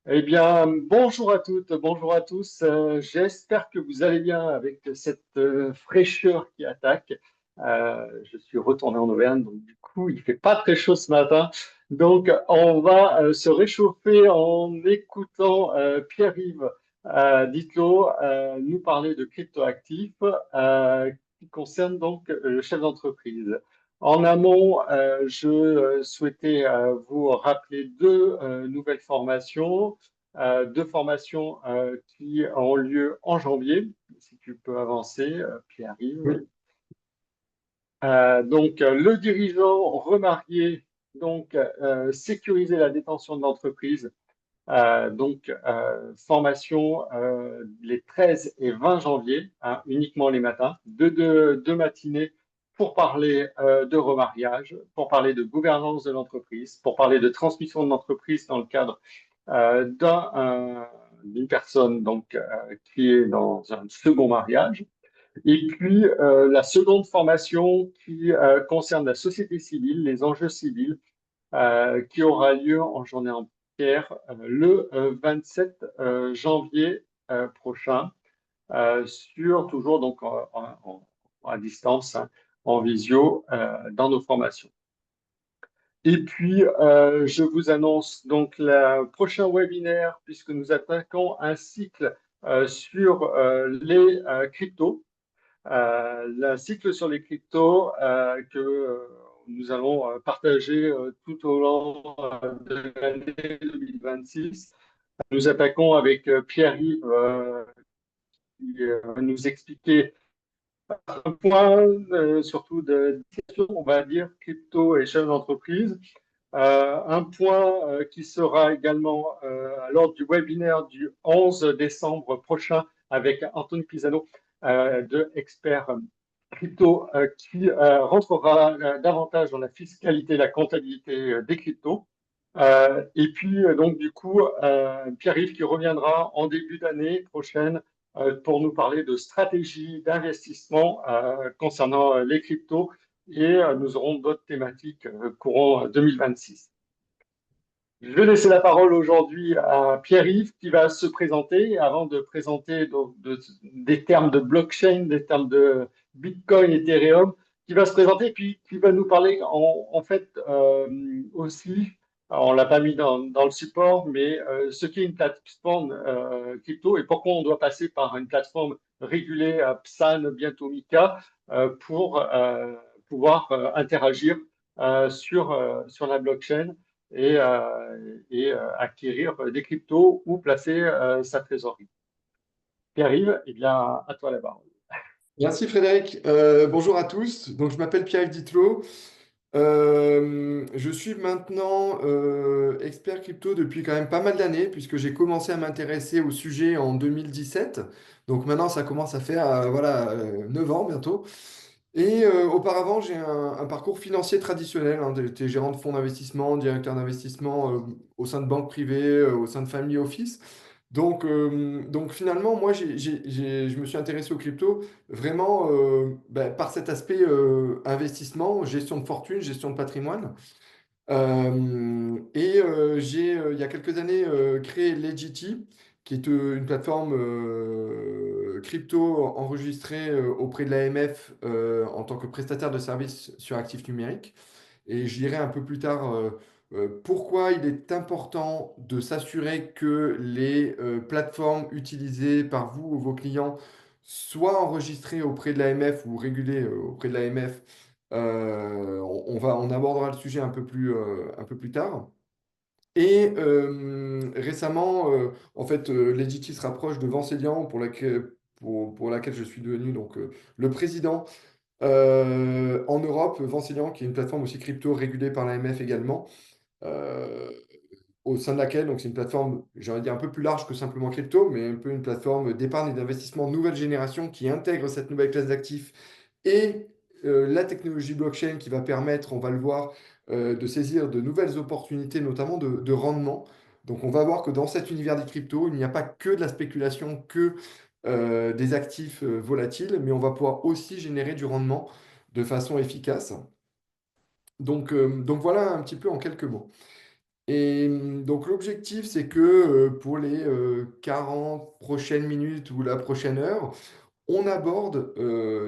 Eh bien, bonjour à toutes, bonjour à tous. J'espère que vous allez bien avec cette fraîcheur qui attaque. Je suis retourné en Auvergne, donc du coup, il fait pas très chaud ce matin. Donc, on va se réchauffer en écoutant Pierre-Yves Ditlo nous parler de cryptoactifs qui concerne donc le chef d'entreprise. En amont, je souhaitais vous rappeler deux nouvelles formations, deux formations qui ont lieu en janvier. Si tu peux avancer, Pierre-Yves. Oui, Le dirigeant remarié, sécuriser la détention de l'entreprise. Formation les 13 et 20 janvier, hein, uniquement les matins, deux matinées pour parler de remariage, pour parler de gouvernance de l'entreprise, pour parler de transmission de l'entreprise dans le cadre d'une personne qui est dans un second mariage. Et puis, la seconde formation qui concerne la société civile, les enjeux civils, qui aura lieu en journée entière le 27 janvier prochain, toujours à distance, hein, en visio, dans nos formations. Et puis, je vous annonce donc le prochain webinaire, puisque nous attaquons un cycle sur les cryptos. Le cycle sur les cryptos que nous allons partager tout au long de l'année 2026. Nous attaquons avec Pierre-Yves qui va nous expliquer un point surtout de question, on va dire, crypto et chef d'entreprise. Un point qui sera également à l'ordre du webinaire du 11 décembre prochain avec Anthony Pisano de Expert Crypto qui rentrera davantage dans la fiscalité et la comptabilité des cryptos. Pierre-Yves qui reviendra en début d'année prochaine pour nous parler de stratégie d'investissement concernant les cryptos et nous aurons d'autres thématiques courant 2026. Je vais laisser la parole aujourd'hui à Pierre-Yves qui va se présenter avant de présenter des termes de blockchain, des termes de Bitcoin, Ethereum, qui va se présenter puis qui va nous parler aussi, alors, on ne l'a pas mis dans le support, mais ce qu'est une plateforme crypto et pourquoi on doit passer par une plateforme régulée à PSAN, bientôt MiCA, pour pouvoir interagir sur la blockchain et acquérir des cryptos ou placer sa trésorerie. Pierre-Yves, eh bien, à toi la parole. merci Frédéric. Bonjour à tous. Donc, je m'appelle Pierre-Yves Ditlo. Je suis maintenant expert crypto depuis quand même pas mal d'années, puisque j'ai commencé à m'intéresser au sujet en 2017. Donc maintenant, ça commence à faire 9 ans bientôt. Et auparavant, j'ai un parcours financier traditionnel, hein. J'étais gérant de fonds d'investissement, directeur d'investissement au sein de banques privées, au sein de family office. Donc finalement, moi, je me suis intéressé aux cryptos vraiment par cet aspect investissement, gestion de fortune, gestion de patrimoine. J'ai, il y a quelques années, créé Legity, qui est une plateforme crypto enregistrée auprès de l'AMF en tant que prestataire de services sur actifs numériques. Et je dirai un peu plus tard pourquoi il est important de s'assurer que les plateformes utilisées par vous ou vos clients soient enregistrées auprès de l'AMF ou régulées auprès de l'AMF. On abordera le sujet un peu plus tard. Et récemment, Legity se rapproche de Vancelian pour laquelle je suis devenu le président en Europe. Vancelian, qui est une plateforme aussi crypto régulée par l'AMF également, euh, au sein de laquelle, donc c'est une plateforme, j'aurais dit un peu plus large que simplement crypto, mais un peu une plateforme d'épargne et d'investissement nouvelle génération qui intègre cette nouvelle classe d'actifs et la technologie blockchain qui va permettre, on va le voir, de saisir de nouvelles opportunités, notamment de rendement. Donc on va voir que dans cet univers des cryptos, il n'y a pas que de la spéculation, que des actifs volatiles, mais on va pouvoir aussi générer du rendement de façon efficace. Donc voilà un petit peu en quelques mots. Et donc l'objectif, c'est que pour les 40 prochaines minutes ou la prochaine heure, on aborde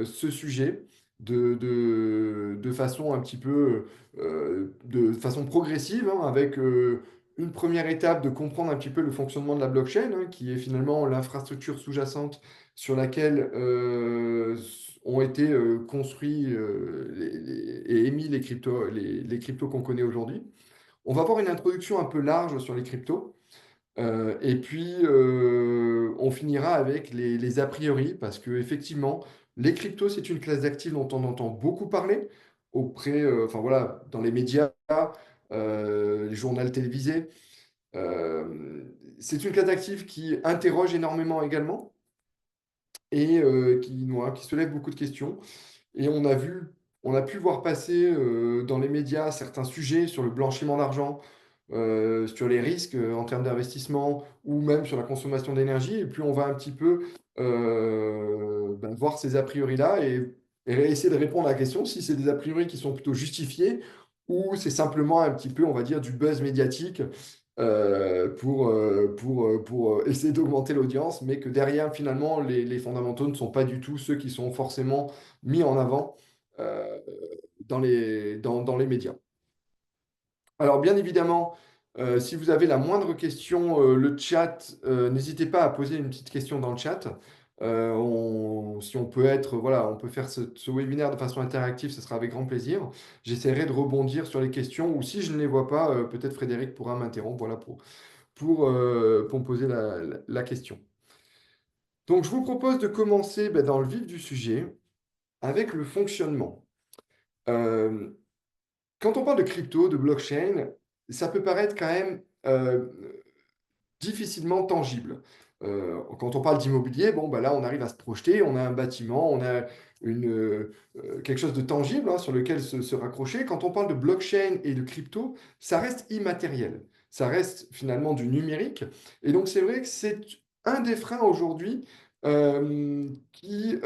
ce sujet de façon un petit peu, de façon progressive, hein, avec une première étape de comprendre un petit peu le fonctionnement de la blockchain, hein, qui est finalement l'infrastructure sous-jacente sur laquelle ont été construits et émis les cryptos qu'on connaît aujourd'hui. On va avoir une introduction un peu large sur les cryptos. Et puis, on finira avec les a priori, parce que effectivement, les cryptos, c'est une classe d'actifs dont on entend beaucoup parler auprès, enfin voilà, dans les médias, les journaux télévisés. Euh, c'est une classe d'actifs qui interroge énormément également et voilà, qui soulève beaucoup de questions. Et on a pu voir passer dans les médias certains sujets sur le blanchiment d'argent, sur les risques en termes d'investissement ou même sur la consommation d'énergie. Et puis on va un petit peu voir ces a priori-là et essayer de répondre à la question si c'est des a priori qui sont plutôt justifiés ou c'est simplement un petit peu, on va dire, du buzz médiatique pour essayer d'augmenter l'audience, mais que derrière, finalement, les fondamentaux ne sont pas du tout ceux qui sont forcément mis en avant euh, dans les médias. Alors, bien évidemment, si vous avez la moindre question, le chat, n'hésitez pas à poser une petite question dans le chat. Si on peut être, voilà, on peut faire ce webinaire de façon interactive, ce sera avec grand plaisir. J'essaierai de rebondir sur les questions ou si je ne les vois pas, peut-être Frédéric pourra m'interrompre, voilà, pour me poser la question. Donc, je vous propose de commencer dans le vif du sujet avec le fonctionnement. Euh, Quand on parle de crypto, de blockchain, ça peut paraître quand même difficilement tangible. Quand on parle d'immobilier, bon, bah là, on arrive à se projeter, on a un bâtiment, on a quelque chose de tangible hein, sur lequel se raccrocher. Quand on parle de blockchain et de crypto, ça reste immatériel. Ça reste finalement du numérique. Et donc, c'est vrai que c'est un des freins aujourd'hui qui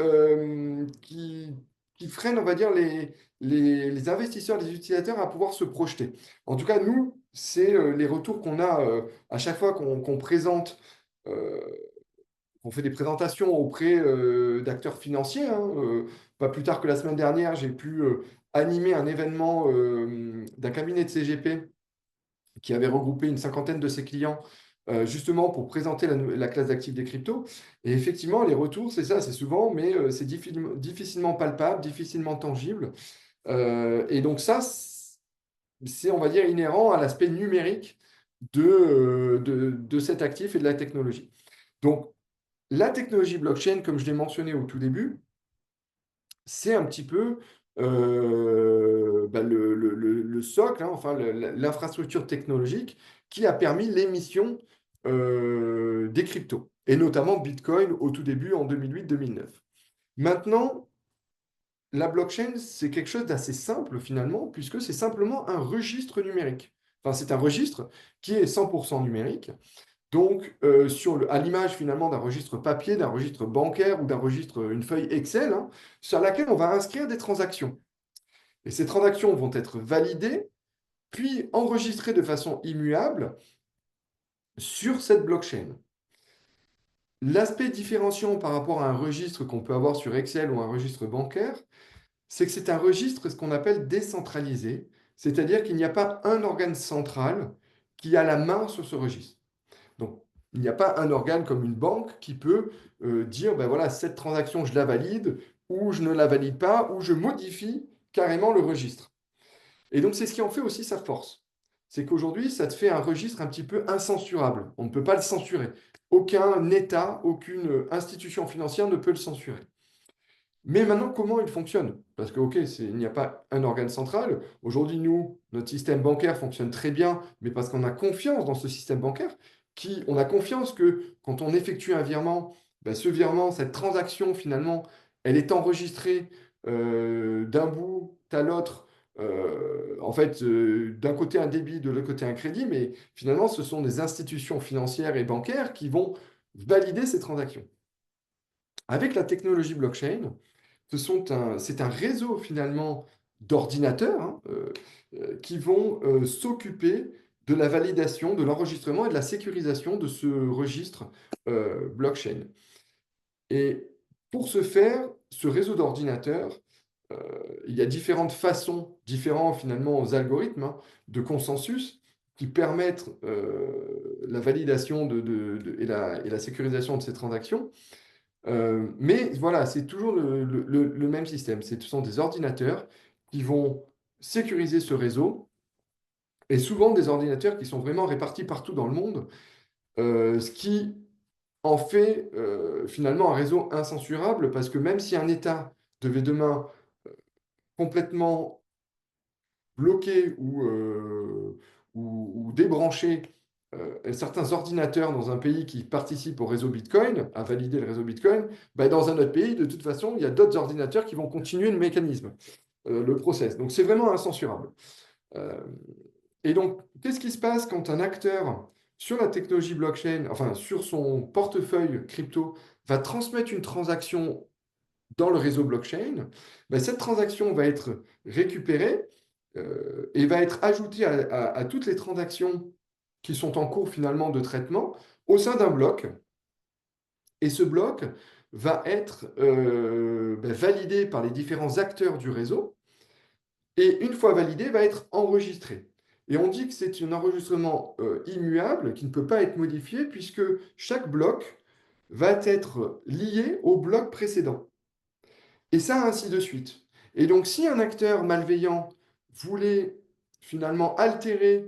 freine, on va dire, les investisseurs, les utilisateurs à pouvoir se projeter. En tout cas, nous, c'est les retours qu'on a à chaque fois qu'on présente, euh, on fait des présentations auprès d'acteurs financiers. Hein, pas plus tard que la semaine dernière, j'ai pu animer un événement d'un cabinet de CGP qui avait regroupé une cinquantaine de ses clients. Justement pour présenter la classe d'actifs des cryptos. Et effectivement, les retours, c'est ça, c'est souvent, mais c'est difficilement palpable, difficilement tangible. Et donc ça, c'est, on va dire, inhérent à l'aspect numérique de cet actif et de la technologie. Donc, la technologie blockchain, comme je l'ai mentionné au tout début, c'est un petit peu le socle, hein, enfin l'infrastructure technologique qui a permis l'émission des cryptos, et notamment Bitcoin au tout début en 2008-2009. Maintenant, la blockchain, c'est quelque chose d'assez simple finalement, puisque c'est simplement un registre numérique. Enfin, c'est un registre qui est 100% numérique. Donc, à l'image finalement d'un registre papier, d'un registre bancaire ou d'un registre, une feuille Excel, hein, sur laquelle on va inscrire des transactions. Et ces transactions vont être validées, puis enregistrées de façon immuable sur cette blockchain. L'aspect différenciant par rapport à un registre qu'on peut avoir sur Excel ou un registre bancaire, c'est que c'est un registre, ce qu'on appelle décentralisé, c'est-à-dire qu'il n'y a pas un organe central qui a la main sur ce registre. Donc, il n'y a pas un organe comme une banque qui peut dire, ben voilà, cette transaction, je la valide, ou je ne la valide pas, ou je modifie carrément le registre. Et donc, c'est ce qui en fait aussi sa force. C'est qu'aujourd'hui, ça te fait un registre un petit peu incensurable. On ne peut pas le censurer. Aucun État, aucune institution financière ne peut le censurer. Mais maintenant, comment il fonctionne? Parce que, OK, il n'y a pas un organe central. Aujourd'hui, nous, notre système bancaire fonctionne très bien, mais parce qu'on a confiance dans ce système bancaire, on a confiance que quand on effectue un virement, ben, ce virement, cette transaction, finalement, elle est enregistrée d'un bout à l'autre. En fait, d'un côté un débit, de l'autre côté un crédit, mais finalement, ce sont des institutions financières et bancaires qui vont valider ces transactions. Avec la technologie blockchain, c'est un réseau finalement d'ordinateurs hein, qui vont s'occuper de la validation, de l'enregistrement et de la sécurisation de ce registre blockchain. Et pour ce faire, ce réseau d'ordinateurs, il y a différentes façons, différents finalement algorithmes de consensus qui permettent la validation et la sécurisation de ces transactions. Mais voilà, c'est toujours le même système. Ce sont des ordinateurs qui vont sécuriser ce réseau et souvent des ordinateurs qui sont vraiment répartis partout dans le monde, ce qui en fait finalement un réseau incensurable parce que même si un État devait demain complètement bloquer ou débrancher certains ordinateurs dans un pays qui participe au réseau Bitcoin, à valider le réseau Bitcoin, bah, dans un autre pays, de toute façon, il y a d'autres ordinateurs qui vont continuer le mécanisme, le process. Donc c'est vraiment incensurable. Euh, et donc, qu'est-ce qui se passe quand un acteur sur la technologie blockchain, enfin sur son portefeuille crypto, va transmettre une transaction dans le réseau blockchain? Ben, cette transaction va être récupérée et va être ajoutée à toutes les transactions qui sont en cours finalement de traitement au sein d'un bloc. Et ce bloc va être ben, validé par les différents acteurs du réseau et une fois validé, va être enregistré. Et on dit que c'est un enregistrement immuable qui ne peut pas être modifié puisque chaque bloc va être lié au bloc précédent. Et ça, ainsi de suite. Et donc, si un acteur malveillant voulait finalement altérer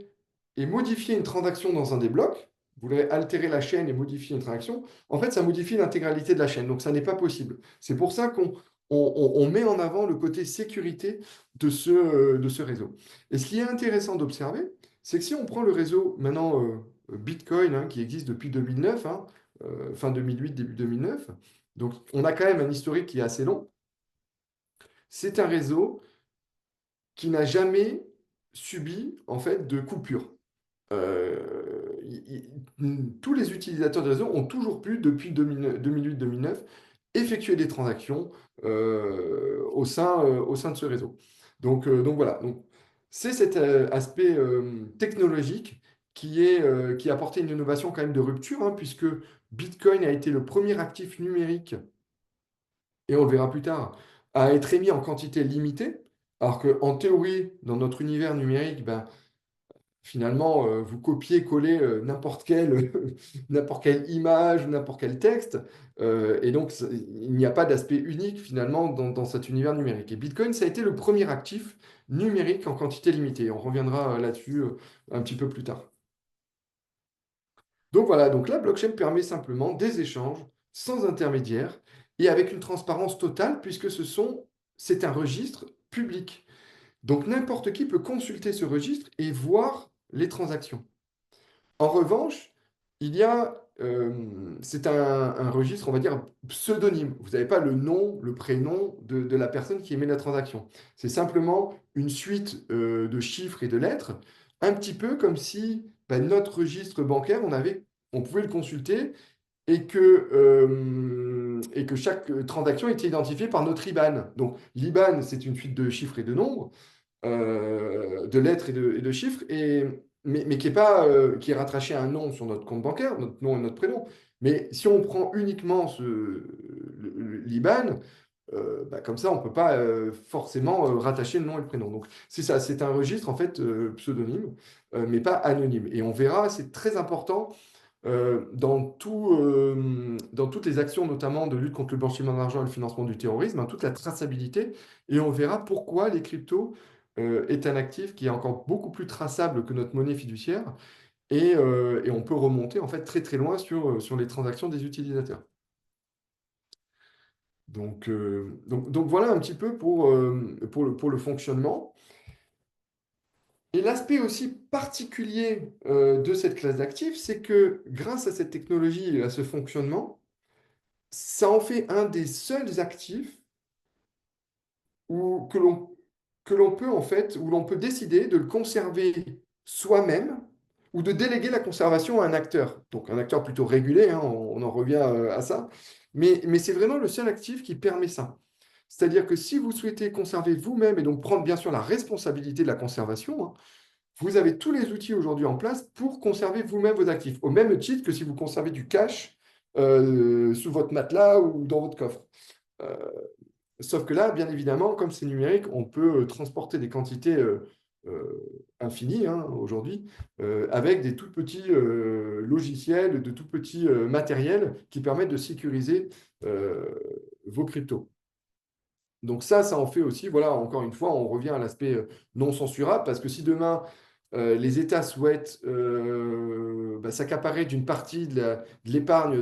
et modifier une transaction dans un des blocs, voulait altérer la chaîne et modifier une transaction, en fait, ça modifie l'intégralité de la chaîne. Donc, ça n'est pas possible. C'est pour ça qu'on met en avant le côté sécurité de ce réseau. Et ce qui est intéressant d'observer, c'est que si on prend le réseau maintenant Bitcoin, qui existe depuis 2009, fin 2008, début 2009, donc on a quand même un historique qui est assez long. C'est un réseau qui n'a jamais subi en fait de coupure. Tous les utilisateurs de réseau ont toujours pu, depuis 2008-2009, effectuer des transactions au sein de ce réseau. Donc voilà, donc, c'est cet aspect technologique qui a apporté une innovation quand même de rupture, puisque Bitcoin a été le premier actif numérique et on le verra plus tard, à être émis en quantité limitée, alors qu'en théorie, dans notre univers numérique, ben, finalement, vous copiez-collez n'importe quelle image, n'importe quel texte, et donc il n'y a pas d'aspect unique finalement dans cet univers numérique. Et Bitcoin, ça a été le premier actif numérique en quantité limitée. On reviendra là-dessus un petit peu plus tard. Donc voilà, donc la blockchain permet simplement des échanges sans intermédiaire et avec une transparence totale puisque c'est un registre public. Donc n'importe qui peut consulter ce registre et voir les transactions. En revanche, c'est un registre, on va dire, pseudonyme. Vous n'avez pas le nom, le prénom de la personne qui émet la transaction. C'est simplement une suite de chiffres et de lettres, un petit peu comme si ben, notre registre bancaire, on pouvait le consulter et que chaque transaction était identifiée par notre IBAN. Donc l'IBAN, c'est une suite de chiffres et de nombres de lettres et de chiffres, mais qui est pas, qui est rattaché à un nom sur notre compte bancaire, notre nom et notre prénom. Mais si on prend uniquement l'IBAN, bah, comme ça, on ne peut pas forcément rattacher le nom et le prénom. Donc, c'est ça, c'est un registre en fait pseudonyme, mais pas anonyme. Et on verra, c'est très important dans toutes les actions, notamment de lutte contre le blanchiment d'argent et le financement du terrorisme, toute la traçabilité, et on verra pourquoi les cryptos est un actif qui est encore beaucoup plus traçable que notre monnaie fiduciaire, et on peut remonter en fait très très loin sur les transactions des utilisateurs. Donc voilà un petit peu pour le fonctionnement. Et l'aspect aussi particulier de cette classe d'actifs, c'est que grâce à cette technologie et à ce fonctionnement, ça en fait un des seuls actifs où, que l'on peut en fait, où l'on peut décider de le conserver soi-même ou de déléguer la conservation à un acteur. Donc un acteur plutôt régulé, on en revient à ça. Mais c'est vraiment le seul actif qui permet ça. C'est-à-dire que si vous souhaitez conserver vous-même et donc prendre bien sûr la responsabilité de la conservation, vous avez tous les outils aujourd'hui en place pour conserver vous-même vos actifs, au même titre que si vous conservez du cash sous votre matelas ou dans votre coffre. Euh, Sauf que là, bien évidemment, comme c'est numérique, on peut transporter des quantités infinies hein, aujourd'hui avec des tout petits logiciels, de tout petits matériels qui permettent de sécuriser euh, vos cryptos. Donc ça en fait aussi, voilà, encore une fois, on revient à l'aspect non censurable, parce que si demain, les États souhaitent s'accaparer d'une partie de l'épargne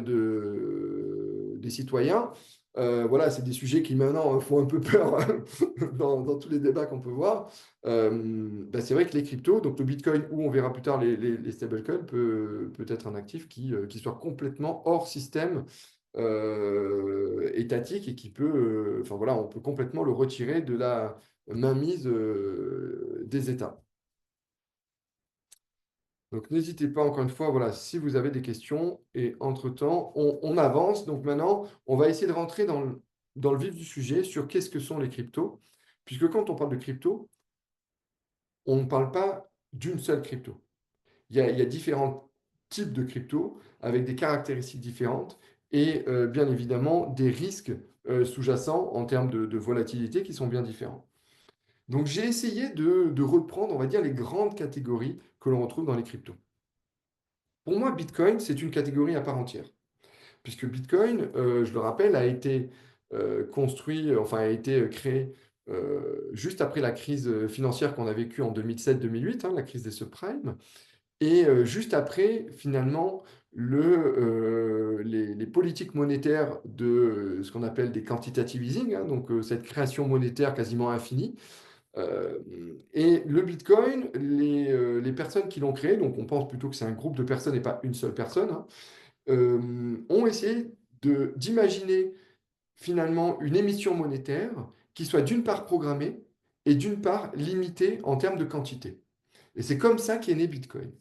des citoyens, voilà, c'est des sujets qui maintenant font un peu peur dans tous les débats qu'on peut voir. C'est vrai que les cryptos, donc le Bitcoin, ou on verra plus tard les stablecoins, peut être un actif qui soit complètement hors système étatique et qui peut, enfin voilà, on peut complètement le retirer de la mainmise des États. Donc n'hésitez pas, encore une fois, voilà, si vous avez des questions. Et entre-temps, on avance. Donc maintenant, on va essayer de rentrer dans le vif du sujet sur qu'est-ce que sont les cryptos. Puisque quand on parle de crypto, on ne parle pas d'une seule crypto. Il y a différents types de crypto avec des caractéristiques différentes et bien évidemment des risques sous-jacents en termes de volatilité qui sont bien différents. Donc j'ai essayé de reprendre, on va dire, les grandes catégories que l'on retrouve dans les cryptos. Pour moi, Bitcoin, c'est une catégorie à part entière, puisque Bitcoin, je le rappelle, a été construit, enfin a été créé juste après la crise financière qu'on a vécue en 2007-2008, hein, la crise des subprimes. Et juste après, finalement, les politiques monétaires de ce qu'on appelle des quantitative easing, hein, donc cette création monétaire quasiment infinie. Euh, et le Bitcoin, les personnes qui l'ont créé, donc on pense plutôt que c'est un groupe de personnes et pas une seule personne, hein, ont essayé d'imaginer finalement une émission monétaire qui soit d'une part programmée et d'une part limitée en termes de quantité. Et c'est comme ça qu'est né Bitcoin.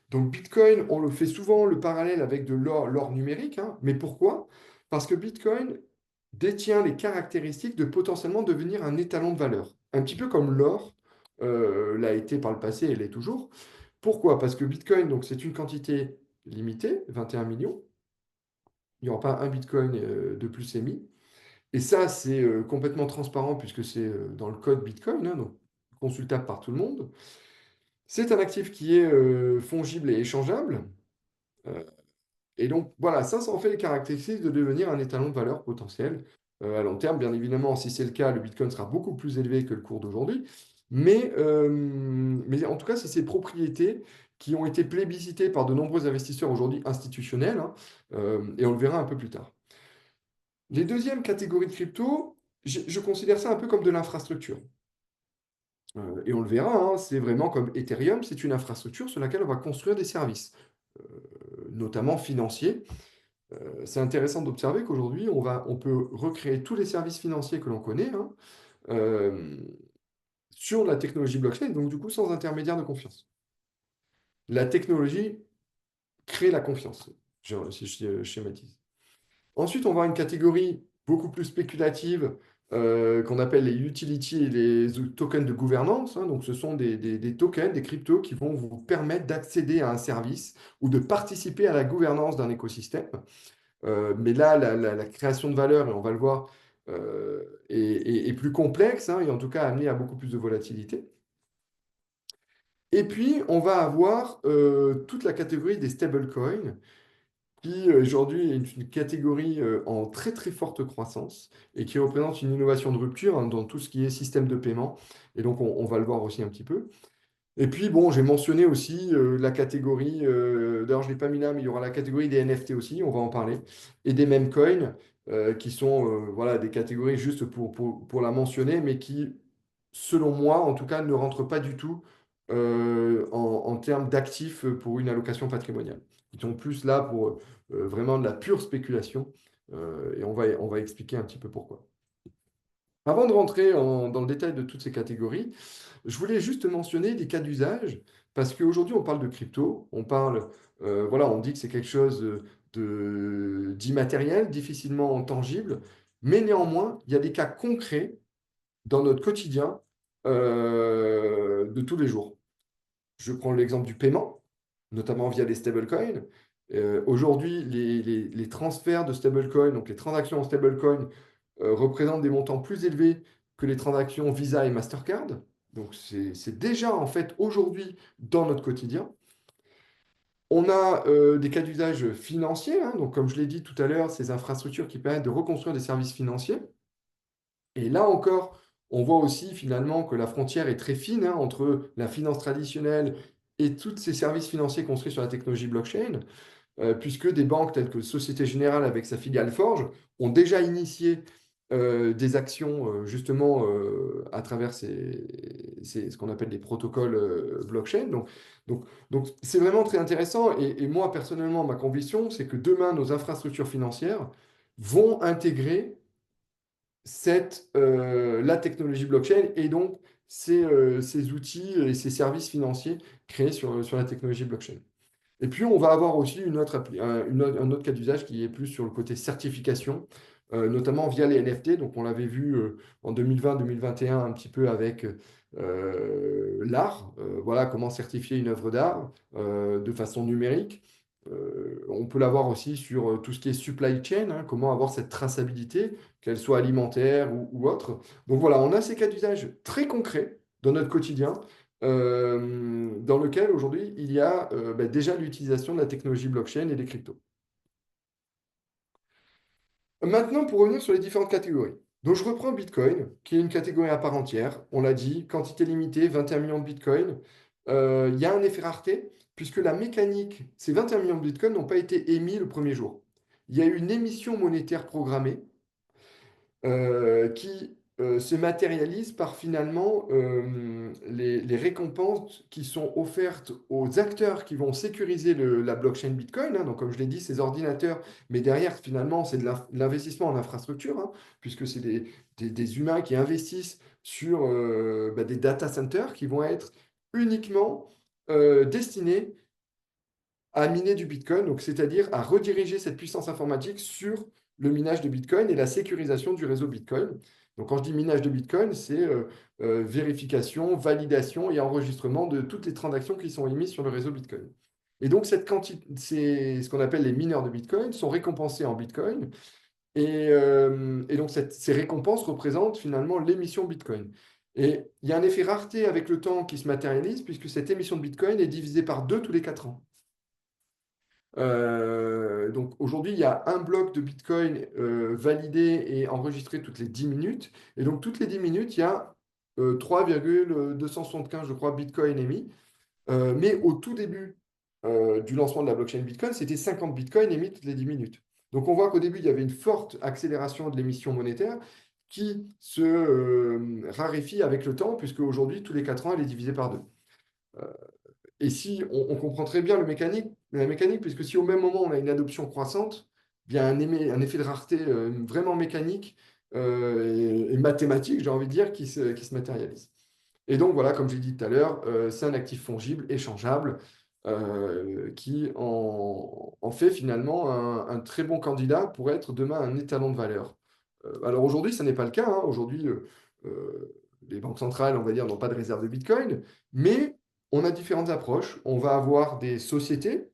Donc Bitcoin, on le fait souvent le parallèle avec de l'or numérique, hein. Mais pourquoi? Parce que Bitcoin détient les caractéristiques de potentiellement devenir un étalon de valeur. Un petit peu comme l'or l'a été par le passé et l'est toujours. Pourquoi? Parce que Bitcoin, donc c'est une quantité limitée, 21 millions. Il n'y aura pas un Bitcoin de plus émis. Et ça, c'est complètement transparent puisque c'est dans le code Bitcoin, hein, donc consultable par tout le monde. C'est un actif qui est fongible et échangeable. Euh, et donc, voilà, ça en fait les caractéristiques de devenir un étalon de valeur potentiel à long terme. Bien évidemment, si c'est le cas, le Bitcoin sera beaucoup plus élevé que le cours d'aujourd'hui. Mais en tout cas, c'est ces propriétés qui ont été plébiscitées par de nombreux investisseurs aujourd'hui institutionnels, hein, et on le verra un peu plus tard. Les deuxièmes catégories de crypto, je considère ça un peu comme de l'infrastructure. Et on le verra, hein, c'est vraiment comme Ethereum, c'est une infrastructure sur laquelle on va construire des services, notamment financiers. C'est intéressant d'observer qu'aujourd'hui, on peut recréer tous les services financiers que l'on connaît hein, euh, sur la technologie blockchain, donc du coup sans intermédiaire de confiance. La technologie crée la confiance, si je schématise. Ensuite, on va avoir une catégorie beaucoup plus spéculative qu'on appelle les utilities et les tokens de gouvernance, hein. Donc, ce sont des tokens, des cryptos qui vont vous permettre d'accéder à un service ou de participer à la gouvernance d'un écosystème. Mais là, la création de valeur, et on va le voir, est plus complexe hein, et en tout cas amenée à beaucoup plus de volatilité. Et puis, on va avoir toute la catégorie des stablecoins qui aujourd'hui est une catégorie en très très forte croissance et qui représente une innovation de rupture hein, dans tout ce qui est système de paiement. Et donc on va le voir aussi un petit peu. Et puis bon, j'ai mentionné aussi la catégorie, d'ailleurs je ne l'ai pas mis là, mais il y aura la catégorie des NFT aussi, on va en parler, et des meme coins, qui sont voilà, des catégories juste pour la mentionner, mais qui, selon moi, en tout cas, ne rentrent pas du tout en termes d'actifs pour une allocation patrimoniale. Ils sont plus là pour vraiment de la pure spéculation, et on va expliquer un petit peu pourquoi. Avant de rentrer dans le détail de toutes ces catégories, je voulais juste mentionner des cas d'usage, parce qu'aujourd'hui, on parle de crypto, on parle, voilà, on dit que c'est quelque chose d'immatériel, difficilement tangible, mais néanmoins, il y a des cas concrets dans notre quotidien de tous les jours. Je prends l'exemple du paiement, notamment via les stablecoins. Aujourd'hui, les transferts de stablecoins, donc les transactions en stablecoin, représentent des montants plus élevés que les transactions Visa et Mastercard. Donc c'est déjà en fait aujourd'hui dans notre quotidien. On a des cas d'usage financiers, hein, donc comme je l'ai dit tout à l'heure, ces infrastructures qui permettent de reconstruire des services financiers. Et là encore, on voit aussi finalement que la frontière est très fine, hein, entre la finance traditionnelle et tous ces services financiers construits sur la technologie blockchain, puisque des banques telles que Société Générale avec sa filiale Forge ont déjà initié des actions justement à travers ce qu'on appelle des protocoles blockchain. Donc c'est vraiment très intéressant. Et moi, personnellement, ma conviction, c'est que demain, nos infrastructures financières vont intégrer la technologie blockchain et donc ces outils et ces services financiers créés sur la technologie blockchain. Et puis, on va avoir aussi un autre cas d'usage qui est plus sur le côté certification, notamment via les NFT. Donc, on l'avait vu en 2020-2021 un petit peu avec l'art. Voilà comment certifier une œuvre d'art de façon numérique. On peut l'avoir aussi sur tout ce qui est supply chain, hein, comment avoir cette traçabilité, qu'elle soit alimentaire ou autre. Donc voilà, on a ces cas d'usage très concrets dans notre quotidien dans lequel aujourd'hui il y a déjà l'utilisation de la technologie blockchain et des cryptos. Maintenant, pour revenir sur les différentes catégories. Donc, je reprends Bitcoin, qui est une catégorie à part entière. On l'a dit, quantité limitée, 21 millions de Bitcoin. Il y a un effet rareté, puisque la mécanique, ces 21 millions de Bitcoin n'ont pas été émis le premier jour. Il y a eu une émission monétaire programmée qui se matérialise par finalement les récompenses qui sont offertes aux acteurs qui vont sécuriser la blockchain Bitcoin, hein. Donc, comme je l'ai dit, ces ordinateurs, mais derrière, finalement, c'est de l'investissement en infrastructure, hein, puisque c'est des humains qui investissent sur des data centers qui vont être uniquement destinés à miner du Bitcoin, donc c'est-à-dire à rediriger cette puissance informatique sur le minage de Bitcoin et la sécurisation du réseau Bitcoin. Donc quand je dis minage de Bitcoin, c'est vérification, validation et enregistrement de toutes les transactions qui sont émises sur le réseau Bitcoin. Et donc cette quantité, c'est ce qu'on appelle les mineurs de Bitcoin, sont récompensés en Bitcoin. Et donc ces récompenses représentent finalement l'émission Bitcoin. Et il y a un effet rareté avec le temps qui se matérialise, puisque cette émission de Bitcoin est divisée par 2 tous les 4 ans. Donc aujourd'hui, il y a un bloc de Bitcoin validé et enregistré toutes les 10 minutes. Et donc toutes les 10 minutes, il y a 3,275, je crois, Bitcoin émis. Mais au tout début du lancement de la blockchain Bitcoin, c'était 50 Bitcoin émis toutes les 10 minutes. Donc on voit qu'au début, il y avait une forte accélération de l'émission monétaire qui se raréfie avec le temps, puisque aujourd'hui, tous les 4 ans, elle est divisée par 2. Et si on comprend très bien la mécanique, puisque si au même moment on a une adoption croissante, il y a un effet de rareté vraiment mécanique et mathématique, j'ai envie de dire, qui se matérialise. Et donc voilà, comme j'ai dit tout à l'heure, c'est un actif fongible, échangeable, qui en fait finalement un très bon candidat pour être demain un étalon de valeur. Alors aujourd'hui, ça n'est pas le cas, hein. Aujourd'hui, les banques centrales, on va dire, n'ont pas de réserve de Bitcoin, mais on a différentes approches. On va avoir des sociétés,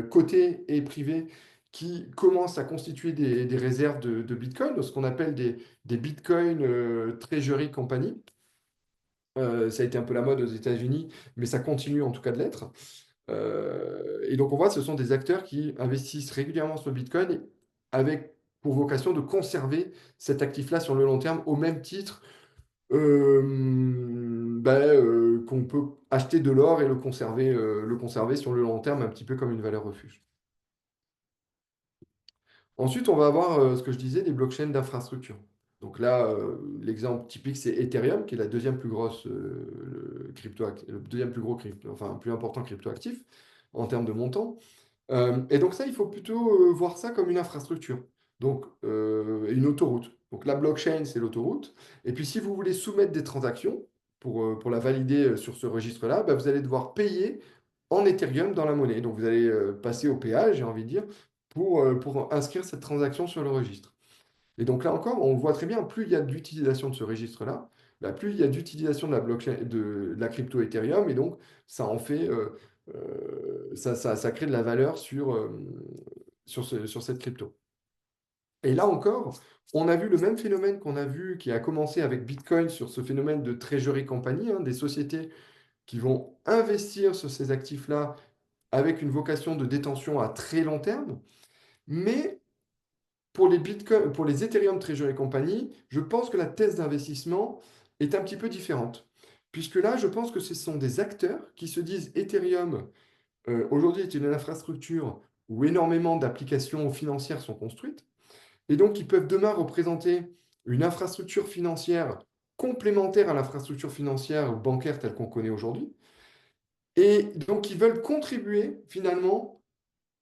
cotées et privées, qui commencent à constituer des réserves de Bitcoin, ce qu'on appelle des Bitcoin Treasury Company. Ça a été un peu la mode aux États-Unis, mais ça continue en tout cas de l'être. Et donc on voit, ce sont des acteurs qui investissent régulièrement sur le Bitcoin avec pour vocation de conserver cet actif-là sur le long terme au même titre qu'on peut acheter de l'or et le conserver sur le long terme, un petit peu comme une valeur refuge. Ensuite, on va avoir ce que je disais, des blockchains d'infrastructure. Donc là, l'exemple typique, c'est Ethereum, qui est la deuxième plus grosse le deuxième plus gros crypto, enfin, plus important cryptoactif en termes de montant. Et donc ça, il faut plutôt voir ça comme une infrastructure, donc une autoroute. Donc la blockchain, c'est l'autoroute. Et puis si vous voulez soumettre des transactions pour la valider sur ce registre-là, bah, vous allez devoir payer en Ethereum dans la monnaie. Donc vous allez passer au péage, j'ai envie de dire, pour inscrire cette transaction sur le registre. Et donc là encore, on voit très bien, plus il y a d'utilisation de ce registre-là, bah, plus il y a d'utilisation de la blockchain, de la crypto Ethereum, et donc ça en fait, ça crée de la valeur sur cette crypto. Et là encore, on a vu le même phénomène qu'on a vu, qui a commencé avec Bitcoin sur ce phénomène de treasury company, hein, des sociétés qui vont investir sur ces actifs-là avec une vocation de détention à très long terme. Mais pour les Bitcoin, pour les Ethereum Treasury Company, je pense que la thèse d'investissement est un petit peu différente. Puisque là, je pense que ce sont des acteurs qui se disent Ethereum, aujourd'hui, est une infrastructure où énormément d'applications financières sont construites, et donc qui peuvent demain représenter une infrastructure financière complémentaire à l'infrastructure financière bancaire telle qu'on connaît aujourd'hui. Et donc, ils veulent contribuer finalement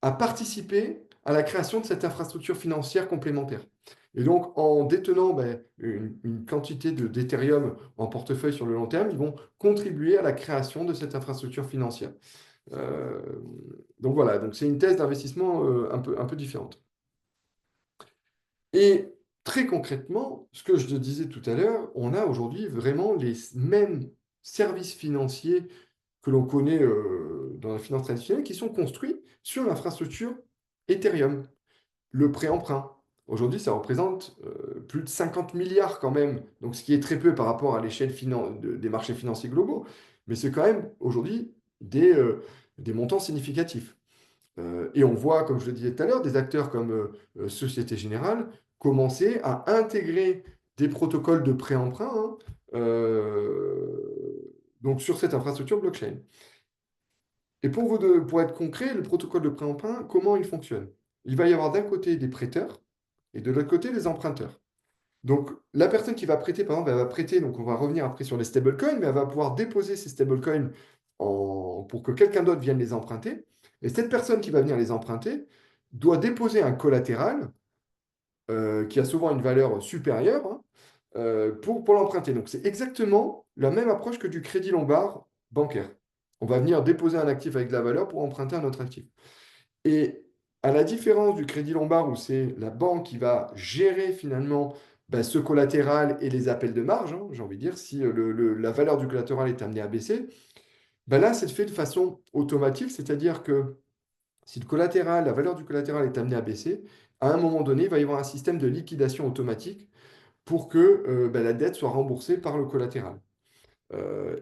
à participer à la création de cette infrastructure financière complémentaire. Et donc, en détenant une quantité d'Ethereum en portefeuille sur le long terme, ils vont contribuer à la création de cette infrastructure financière. Euh, donc voilà, donc c'est une thèse d'investissement un peu différente. Et très concrètement, ce que je te disais tout à l'heure, on a aujourd'hui vraiment les mêmes services financiers que l'on connaît dans la finance traditionnelle qui sont construits sur l'infrastructure Ethereum, le prêt-emprunt. Aujourd'hui, ça représente plus de 50 milliards quand même, donc ce qui est très peu par rapport à l'échelle des marchés financiers globaux, mais c'est quand même aujourd'hui des montants significatifs. Et on voit, comme je le disais tout à l'heure, des acteurs comme Société Générale commencer à intégrer des protocoles de prêt-emprunt, hein, donc sur cette infrastructure blockchain. Et pour être concret, le protocole de prêt-emprunt, comment il fonctionne? Il va y avoir d'un côté des prêteurs et de l'autre côté les emprunteurs. Donc, la personne qui va prêter, par exemple, elle va prêter, donc on va revenir après sur les stablecoins, mais elle va pouvoir déposer ces stablecoins pour que quelqu'un d'autre vienne les emprunter. Et cette personne qui va venir les emprunter doit déposer un collatéral qui a souvent une valeur supérieure, hein, pour l'emprunter. Donc, c'est exactement la même approche que du crédit lombard bancaire. On va venir déposer un actif avec de la valeur pour emprunter un autre actif. Et à la différence du crédit lombard où c'est la banque qui va gérer finalement ce collatéral et les appels de marge, hein, j'ai envie de dire, si la valeur du collatéral est amenée à baisser, là, c'est fait de façon automatique, c'est-à-dire que si la valeur du collatéral est amenée à baisser, à un moment donné, il va y avoir un système de liquidation automatique pour que la dette soit remboursée par le collatéral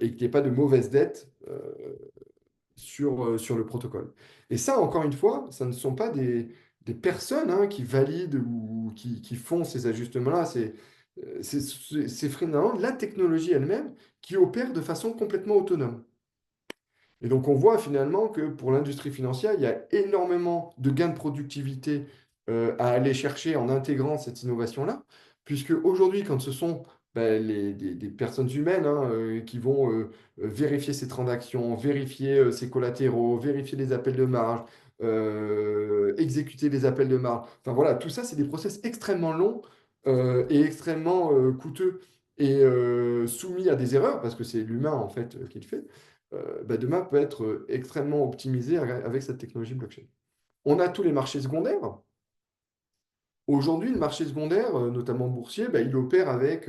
et qu'il n'y ait pas de mauvaise dette sur le protocole. Et ça, encore une fois, ça ne sont pas des personnes hein, qui valident ou qui font ces ajustements-là. C'est finalement la technologie elle-même qui opère de façon complètement autonome. Et donc, on voit finalement que pour l'industrie financière, il y a énormément de gains de productivité à aller chercher en intégrant cette innovation-là, puisque aujourd'hui, quand ce sont des personnes humaines hein, qui vont vérifier ces transactions, vérifier ces collatéraux, vérifier les appels de marge, exécuter les appels de marge, enfin voilà, tout ça, c'est des process extrêmement longs et extrêmement coûteux et soumis à des erreurs, parce que c'est l'humain en fait qui le fait. Demain peut être extrêmement optimisé avec cette technologie blockchain. On a tous les marchés secondaires. Aujourd'hui, le marché secondaire, notamment boursier, il opère avec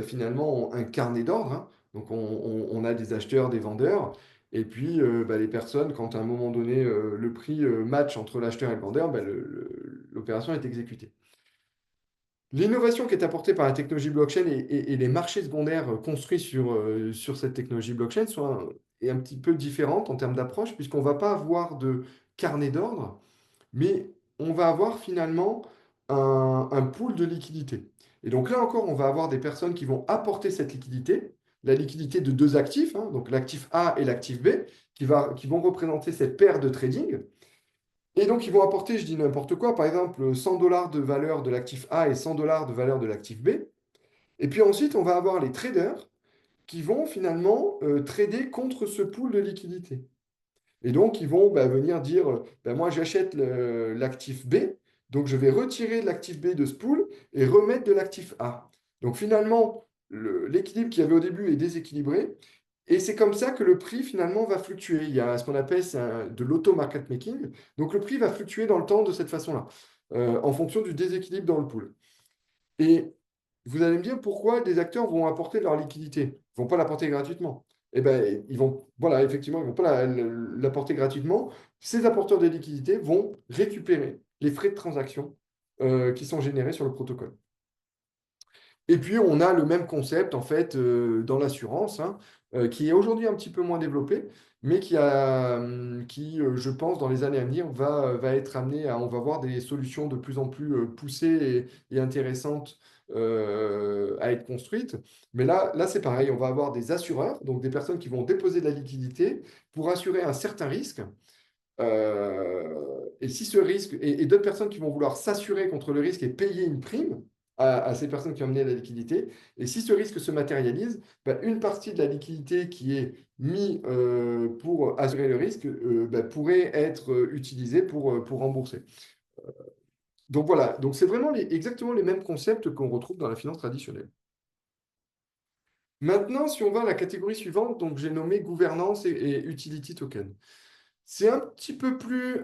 finalement un carnet d'ordre, hein. Donc on a des acheteurs, des vendeurs, et puis les personnes, quand à un moment donné le prix match entre l'acheteur et le vendeur, l'opération est exécutée. L'innovation qui est apportée par la technologie blockchain et les marchés secondaires construits sur cette technologie blockchain est un petit peu différente en termes d'approche, puisqu'on ne va pas avoir de carnet d'ordre, mais on va avoir finalement un pool de liquidité. Et donc là encore, on va avoir des personnes qui vont apporter cette liquidité, la liquidité de deux actifs, hein, donc l'actif A et l'actif B, qui vont représenter cette paire de trading. Et donc, ils vont apporter, je dis n'importe quoi, par exemple, 100 dollars de valeur de l'actif A et 100 dollars de valeur de l'actif B. Et puis ensuite, on va avoir les traders qui vont finalement trader contre ce pool de liquidité. Et donc, ils vont venir dire, moi, j'achète l'actif B, donc je vais retirer l'actif B de ce pool et remettre de l'actif A. Donc, finalement, l'équilibre qu'il y avait au début est déséquilibré. Et c'est comme ça que le prix, finalement, va fluctuer. Il y a ce qu'on appelle de l'auto-market making. Donc, le prix va fluctuer dans le temps de cette façon-là, en fonction du déséquilibre dans le pool. Et vous allez me dire pourquoi des acteurs vont apporter leur liquidité. Ils ne vont pas l'apporter gratuitement. Eh ben, ils vont, voilà, effectivement, ils ne vont pas l'apporter gratuitement. Ces apporteurs de liquidité vont récupérer les frais de transaction qui sont générés sur le protocole. Et puis, on a le même concept, en fait, dans l'assurance, hein, qui est aujourd'hui un petit peu moins développé, mais je pense, dans les années à venir, va être amené à, on va voir des solutions de plus en plus poussées et intéressantes à être construites. Mais là, c'est pareil, on va avoir des assureurs, donc des personnes qui vont déposer de la liquidité pour assurer un certain risque. Et si ce risque, et d'autres personnes qui vont vouloir s'assurer contre le risque et payer une prime à ces personnes qui ont amené la liquidité. Et si ce risque se matérialise, bah, une partie de la liquidité qui est mise pour assurer le risque bah, pourrait être utilisée pour rembourser. Donc voilà, donc c'est vraiment exactement les mêmes concepts qu'on retrouve dans la finance traditionnelle. Maintenant, si on va à la catégorie suivante, donc j'ai nommé gouvernance et utility token. C'est un petit peu plus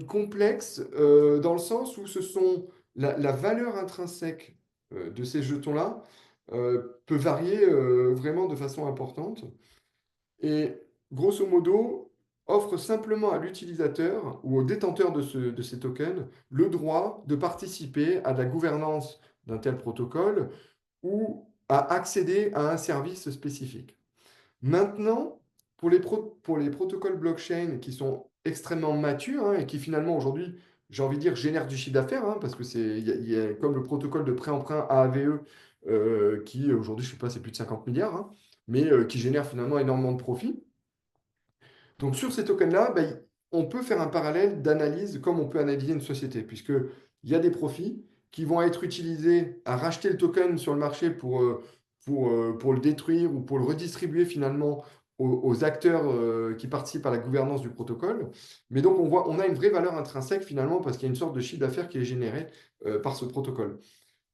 complexe dans le sens où ce sont la valeur intrinsèque de ces jetons-là peut varier vraiment de façon importante et grosso modo offre simplement à l'utilisateur ou au détenteur de ces tokens le droit de participer à la gouvernance d'un tel protocole ou à accéder à un service spécifique. Maintenant, pour les protocoles blockchain qui sont extrêmement matures hein, et qui finalement aujourd'hui, j'ai envie de dire, génèrent du chiffre d'affaires, hein, parce que il y a comme le protocole de prêt-emprunt AAVE qui aujourd'hui, je ne sais pas, c'est plus de 50 milliards, hein, mais qui génère finalement énormément de profits. Donc sur ces tokens-là, bah, on peut faire un parallèle d'analyse comme on peut analyser une société, puisqu'il y a des profits qui vont être utilisés à racheter le token sur le marché pour le détruire ou pour le redistribuer finalement aux acteurs qui participent à la gouvernance du protocole. Mais donc on a une vraie valeur intrinsèque finalement parce qu'il y a une sorte de chiffre d'affaires qui est généré par ce protocole.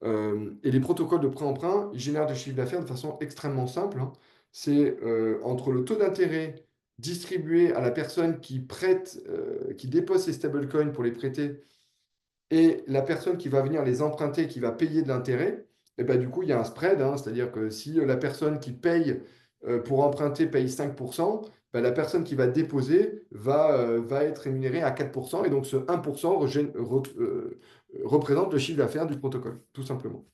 Et les protocoles de prêt-emprunt, ils génèrent du chiffre d'affaires de façon extrêmement simple, hein. C'est entre le taux d'intérêt distribué à la personne qui prête, qui dépose ses stablecoins pour les prêter, et la personne qui va venir les emprunter, qui va payer de l'intérêt. Et ben, du coup, il y a un spread, hein. C'est-à-dire que si la personne qui paye pour emprunter paye 5%, ben, la personne qui va déposer va être rémunérée à 4%, et donc ce 1% représente le chiffre d'affaires du protocole, tout simplement.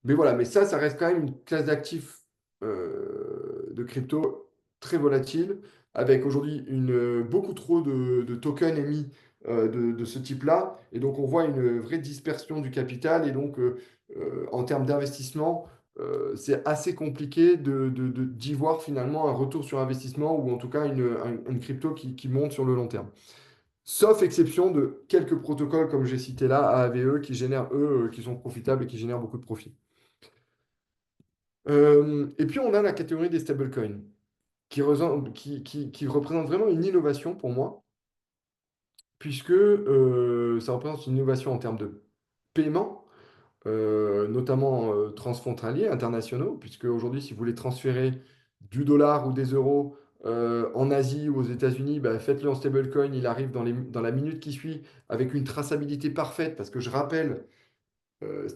Mais voilà, mais ça reste quand même une classe d'actifs de crypto très volatile, avec aujourd'hui beaucoup trop de tokens émis de ce type-là. Et donc, on voit une vraie dispersion du capital. Et donc, en termes d'investissement, c'est assez compliqué d'y voir finalement un retour sur investissement ou en tout cas une crypto qui monte sur le long terme. Sauf exception de quelques protocoles, comme j'ai cité là, AAVE, qui génèrent, eux, qui sont profitables et qui génèrent beaucoup de profits. Et puis, on a la catégorie des stablecoins, qui représente vraiment une innovation pour moi, puisque ça représente une innovation en termes de paiement, notamment transfrontaliers, internationaux, puisque aujourd'hui, si vous voulez transférer du dollar ou des euros en Asie ou aux États-Unis, bah, faites-le en stablecoin, il arrive dans la minute qui suit avec une traçabilité parfaite, parce que je rappelle,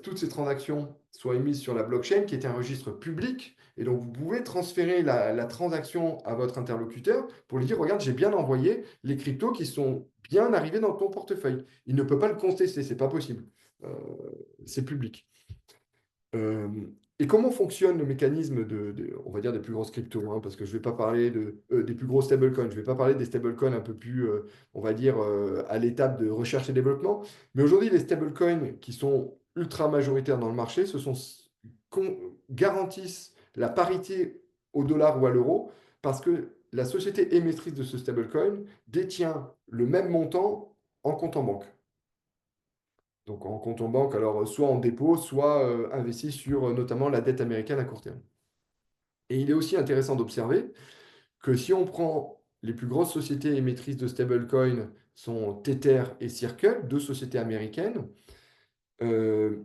toutes ces transactions soient émises sur la blockchain, qui est un registre public. Et donc, vous pouvez transférer la transaction à votre interlocuteur pour lui dire, regarde, j'ai bien envoyé les cryptos qui sont bien arrivés dans ton portefeuille. Il ne peut pas le contester, c'est pas possible. Euh, c'est public. Euh, et comment fonctionne le mécanisme on va dire, des plus grosses cryptos, hein, parce que je ne vais pas parler des plus gros stablecoins, je ne vais pas parler des stablecoins un peu plus, on va dire, à l'étape de recherche et développement. Mais aujourd'hui, les stablecoins qui sont ultra majoritaires dans le marché, garantissent la parité au dollar ou à l'euro, parce que la société émettrice de ce stablecoin détient le même montant en compte en banque. Donc en compte en banque, alors soit en dépôt, soit investi sur notamment la dette américaine à court terme. Et il est aussi intéressant d'observer que si on prend les plus grosses sociétés émettrices de stablecoin sont Tether et Circle, deux sociétés américaines, euh,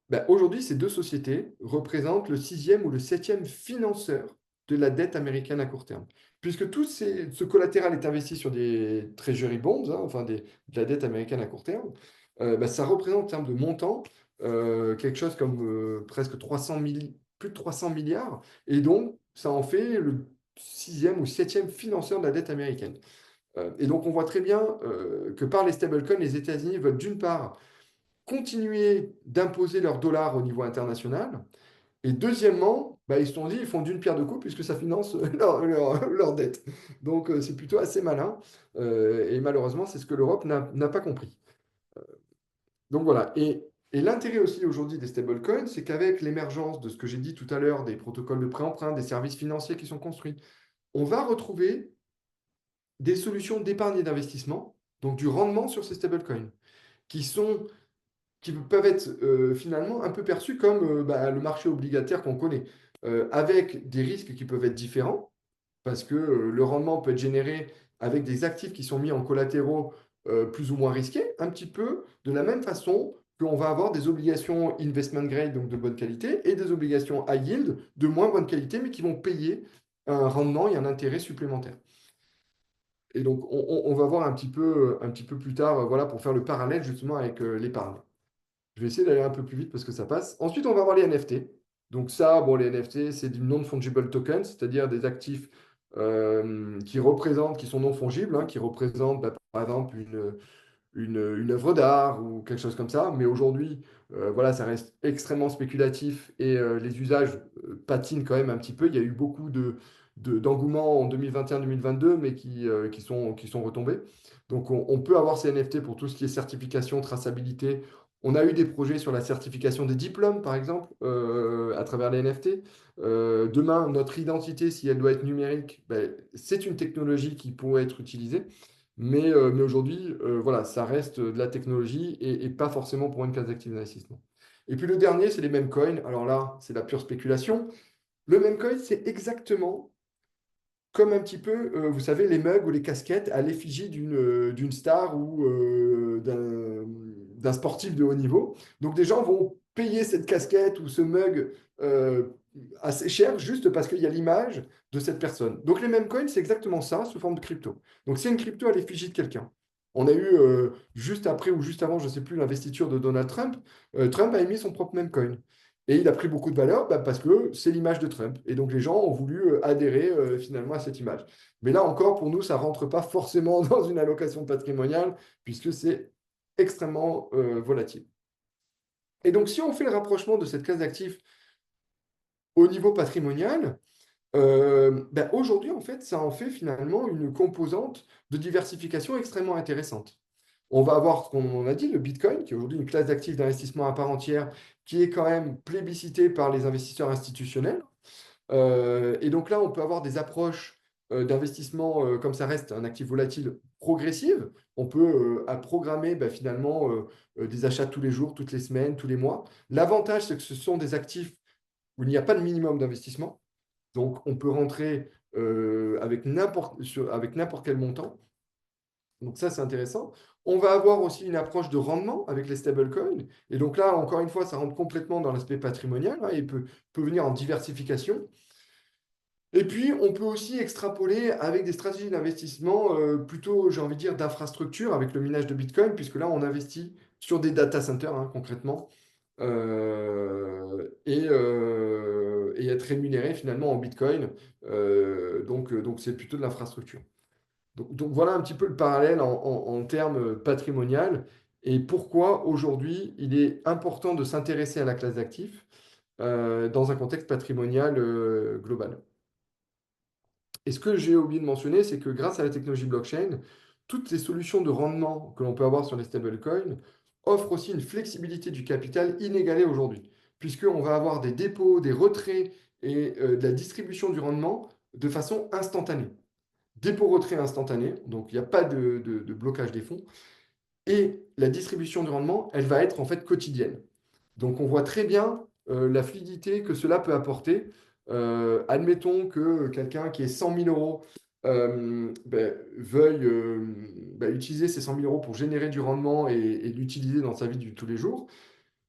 bah, aujourd'hui, ces deux sociétés représentent le sixième ou le septième financeur de la dette américaine à court terme. Puisque ce collatéral est investi sur des treasury bonds, hein, enfin de la dette américaine à court terme, bah, ça représente en termes de montant quelque chose comme presque plus de 300 milliards, et donc ça en fait le sixième ou septième financeur de la dette américaine. Et donc on voit très bien que par les stablecoins, les États-Unis veulent d'une part continuer d'imposer leur dollar au niveau international, et deuxièmement, bah, ils se sont dit, ils font d'une pierre deux coups puisque ça finance leur dette. Donc c'est plutôt assez malin. Et malheureusement, c'est ce que l'Europe n'a pas compris. Donc voilà. Et l'intérêt aussi aujourd'hui des stablecoins, c'est qu'avec l'émergence de ce que j'ai dit tout à l'heure, des protocoles de prêt-emprunt, des services financiers qui sont construits, on va retrouver des solutions d'épargne et d'investissement, donc du rendement sur ces stablecoins, qui sont qui peuvent être finalement un peu perçus comme bah, le marché obligataire qu'on connaît, avec des risques qui peuvent être différents, parce que le rendement peut être généré avec des actifs qui sont mis en collatéraux plus ou moins risqués, un petit peu de la même façon qu'on va avoir des obligations investment grade, donc de bonne qualité, et des obligations high yield de moins bonne qualité, mais qui vont payer un rendement et un intérêt supplémentaire. Et donc, on va voir un petit peu plus tard, voilà, pour faire le parallèle justement avec l'épargne. Je vais essayer d'aller un peu plus vite parce que ça passe. Ensuite, on va voir les NFT. Donc ça, bon, les NFT, c'est du non-fungible token, c'est-à-dire des actifs qui sont non fongibles, hein, qui représentent, bah, par exemple, une œuvre d'art ou quelque chose comme ça. Mais aujourd'hui, voilà, ça reste extrêmement spéculatif et les usages patinent quand même un petit peu. Il y a eu beaucoup d'engouement en 2021-2022, mais qui sont retombés. Donc, on peut avoir ces NFT pour tout ce qui est certification, traçabilité. On a eu des projets sur la certification des diplômes, par exemple, à travers les NFT. Demain, notre identité, si elle doit être numérique, ben, c'est une technologie qui pourrait être utilisée. Mais aujourd'hui, voilà, ça reste de la technologie et pas forcément pour une classe d'actifs d'investissement. Et puis le dernier, c'est les meme coins. Alors là, c'est la pure spéculation. Le meme coin, c'est exactement comme un petit peu, vous savez, les mugs ou les casquettes à l'effigie d'une star ou d'un sportif de haut niveau. Donc des gens vont payer cette casquette ou ce mug euh, assez cher juste parce qu'il y a l'image de cette personne. Donc les mêmes coins, c'est exactement ça sous forme de crypto. Donc c'est une crypto à l'effigie de quelqu'un. On a eu juste après ou juste avant, je ne sais plus, l'investiture de Donald Trump. Trump a émis son propre meme coin. Et il a pris beaucoup de valeur bah, parce que c'est l'image de Trump. Et donc les gens ont voulu adhérer finalement à cette image. Mais là encore, pour nous, ça ne rentre pas forcément dans une allocation patrimoniale puisque c'est extrêmement volatile. Et donc si on fait le rapprochement de cette classe d'actifs au niveau patrimonial, ben, aujourd'hui, en fait, ça en fait finalement une composante de diversification extrêmement intéressante. On va avoir, comme on a dit, le Bitcoin, qui est aujourd'hui une classe d'actifs d'investissement à part entière, qui est quand même plébiscitée par les investisseurs institutionnels. Et donc là, on peut avoir des approches d'investissement, comme ça reste un actif volatile, progressive. On peut programmer ben, finalement des achats tous les jours, toutes les semaines, tous les mois. L'avantage, c'est que ce sont des actifs où il n'y a pas de minimum d'investissement. Donc, on peut rentrer avec n'importe quel montant. Donc, ça, c'est intéressant. On va avoir aussi une approche de rendement avec les stablecoins. Et donc là, encore une fois, ça rentre complètement dans l'aspect patrimonial hein, et peut venir en diversification. Et puis, on peut aussi extrapoler avec des stratégies d'investissement plutôt, j'ai envie de dire, d'infrastructure avec le minage de Bitcoin, puisque là, on investit sur des data centers, hein, concrètement, et être rémunéré finalement en Bitcoin. Donc c'est plutôt de l'infrastructure. Donc, voilà un petit peu le parallèle en termes patrimonial et pourquoi aujourd'hui il est important de s'intéresser à la classe d'actifs dans un contexte patrimonial global. Et ce que j'ai oublié de mentionner, c'est que grâce à la technologie blockchain, toutes les solutions de rendement que l'on peut avoir sur les stablecoins offrent aussi une flexibilité du capital inégalée aujourd'hui, puisqu'on va avoir des dépôts, des retraits et de la distribution du rendement de façon instantanée. Dépôt-retrait instantané, donc il n'y a pas de blocage des fonds, et la distribution du rendement, elle va être en fait quotidienne. Donc on voit très bien la fluidité que cela peut apporter. Admettons que quelqu'un qui est 100 000 euros ben, veuille ben, utiliser ces 100 000 euros pour générer du rendement et l'utiliser dans sa vie de tous les jours.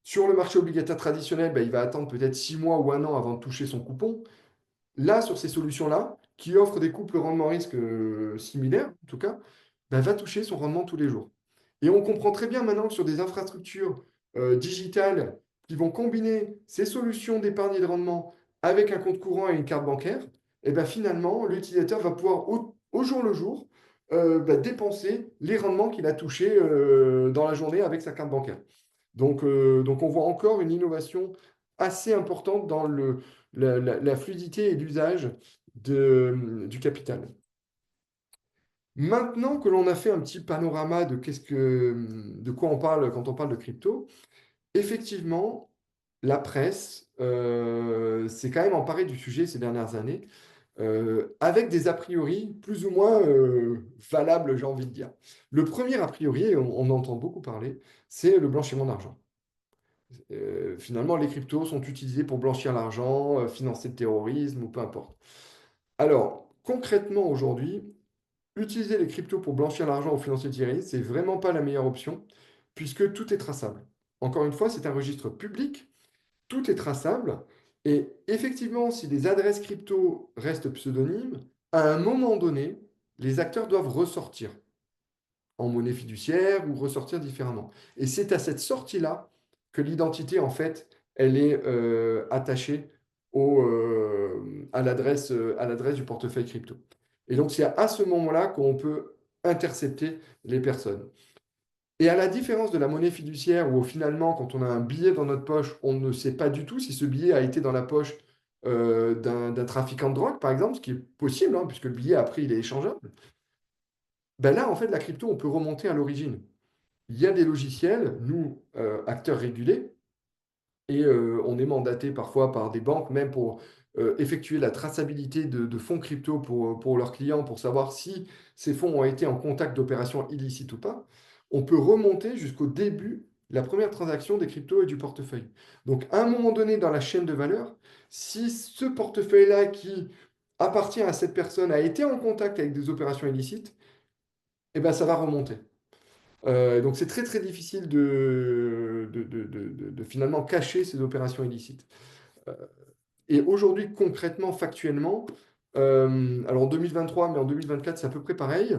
Sur le marché obligataire traditionnel, ben, il va attendre peut-être 6 mois ou un an avant de toucher son coupon. Là, sur ces solutions-là, qui offrent des couples rendement-risque similaires, en tout cas, ben, va toucher son rendement tous les jours. Et on comprend très bien maintenant que sur des infrastructures digitales qui vont combiner ces solutions d'épargne et de rendement avec un compte courant et une carte bancaire, et ben finalement, l'utilisateur va pouvoir au jour le jour dépenser les rendements qu'il a touchés dans la journée avec sa carte bancaire. Donc on voit encore une innovation assez importante dans la fluidité et l'usage du capital. Maintenant que l'on a fait un petit panorama de quoi on parle quand on parle de crypto, effectivement, la presse s'est quand même emparée du sujet ces dernières années, avec des a priori plus ou moins valables, j'ai envie de dire. Le premier a priori, et on entend beaucoup parler, c'est le blanchiment d'argent. Finalement, les cryptos sont utilisés pour blanchir l'argent, financer le terrorisme ou peu importe. Alors, concrètement aujourd'hui, utiliser les cryptos pour blanchir l'argent ou financer le terrorisme, c'est vraiment pas la meilleure option puisque tout est traçable. Encore une fois, c'est un registre public, tout est traçable et effectivement, si les adresses crypto restent pseudonymes, à un moment donné, les acteurs doivent ressortir en monnaie fiduciaire ou ressortir différemment. Et c'est à cette sortie-là que l'identité, en fait, elle est attachée à l'adresse du portefeuille crypto. Et donc, c'est à ce moment-là qu'on peut intercepter les personnes. Et à la différence de la monnaie fiduciaire, où finalement, quand on a un billet dans notre poche, on ne sait pas du tout si ce billet a été dans la poche d'un trafiquant de drogue, par exemple, ce qui est possible, hein, puisque le billet, après, il est échangeable. Ben là, en fait, la crypto, on peut remonter à l'origine. Il y a des logiciels, nous, acteurs régulés, et on est mandaté parfois par des banques, même pour effectuer la traçabilité de fonds crypto pour leurs clients, pour savoir si ces fonds ont été en contact d'opérations illicites ou pas. On peut remonter jusqu'au début, la première transaction des cryptos et du portefeuille. Donc, à un moment donné dans la chaîne de valeur, si ce portefeuille-là qui appartient à cette personne a été en contact avec des opérations illicites, eh ben, ça va remonter. Donc c'est très très difficile de finalement cacher ces opérations illicites. Euh, et aujourd'hui, concrètement, factuellement, alors en 2023, mais en 2024, c'est à peu près pareil,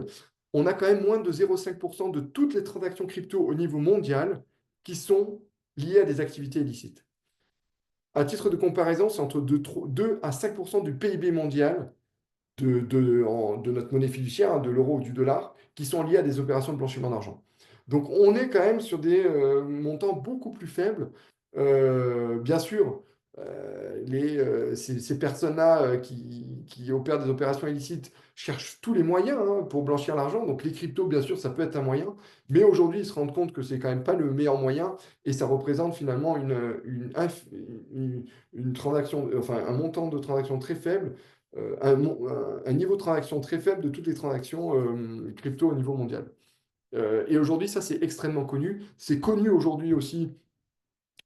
on a quand même moins de 0,5% de toutes les transactions crypto au niveau mondial qui sont liées à des activités illicites. À titre de comparaison, c'est entre 2 à 5% du PIB mondial de notre monnaie fiduciaire, hein, de l'euro ou du dollar, qui sont liés à des opérations de blanchiment d'argent. Donc on est quand même sur des montants beaucoup plus faibles. Bien sûr, ces personnes-là qui opèrent des opérations illicites cherchent tous les moyens hein, pour blanchir l'argent. Donc les cryptos, bien sûr, ça peut être un moyen. Mais aujourd'hui, ils se rendent compte que c'est quand même pas le meilleur moyen et ça représente finalement une transaction, enfin un montant de transaction très faible un niveau de transaction très faible de toutes les transactions crypto au niveau mondial. Et aujourd'hui, ça, c'est extrêmement connu. C'est connu aujourd'hui aussi,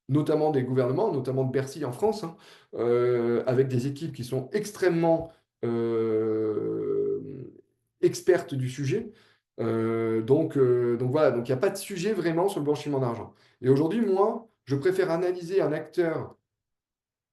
notamment des gouvernements, notamment de Bercy en France, hein, avec des équipes qui sont extrêmement expertes du sujet. Donc voilà, donc il n'y a pas de sujet vraiment sur le blanchiment d'argent. Et aujourd'hui, moi, je préfère analyser un acteur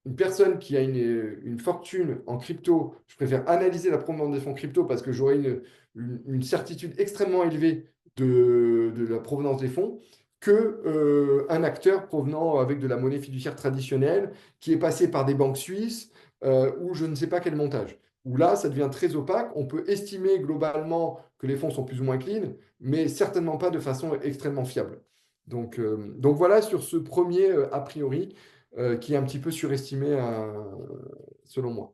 une personne qui a une fortune en crypto, je préfère analyser la provenance des fonds crypto parce que j'aurai une certitude extrêmement élevée de la provenance des fonds que un acteur provenant avec de la monnaie fiduciaire traditionnelle qui est passé par des banques suisses ou je ne sais pas quel montage. Où là, ça devient très opaque. On peut estimer globalement que les fonds sont plus ou moins clean, mais certainement pas de façon extrêmement fiable. Donc voilà sur ce premier a priori qui est un petit peu surestimé selon moi.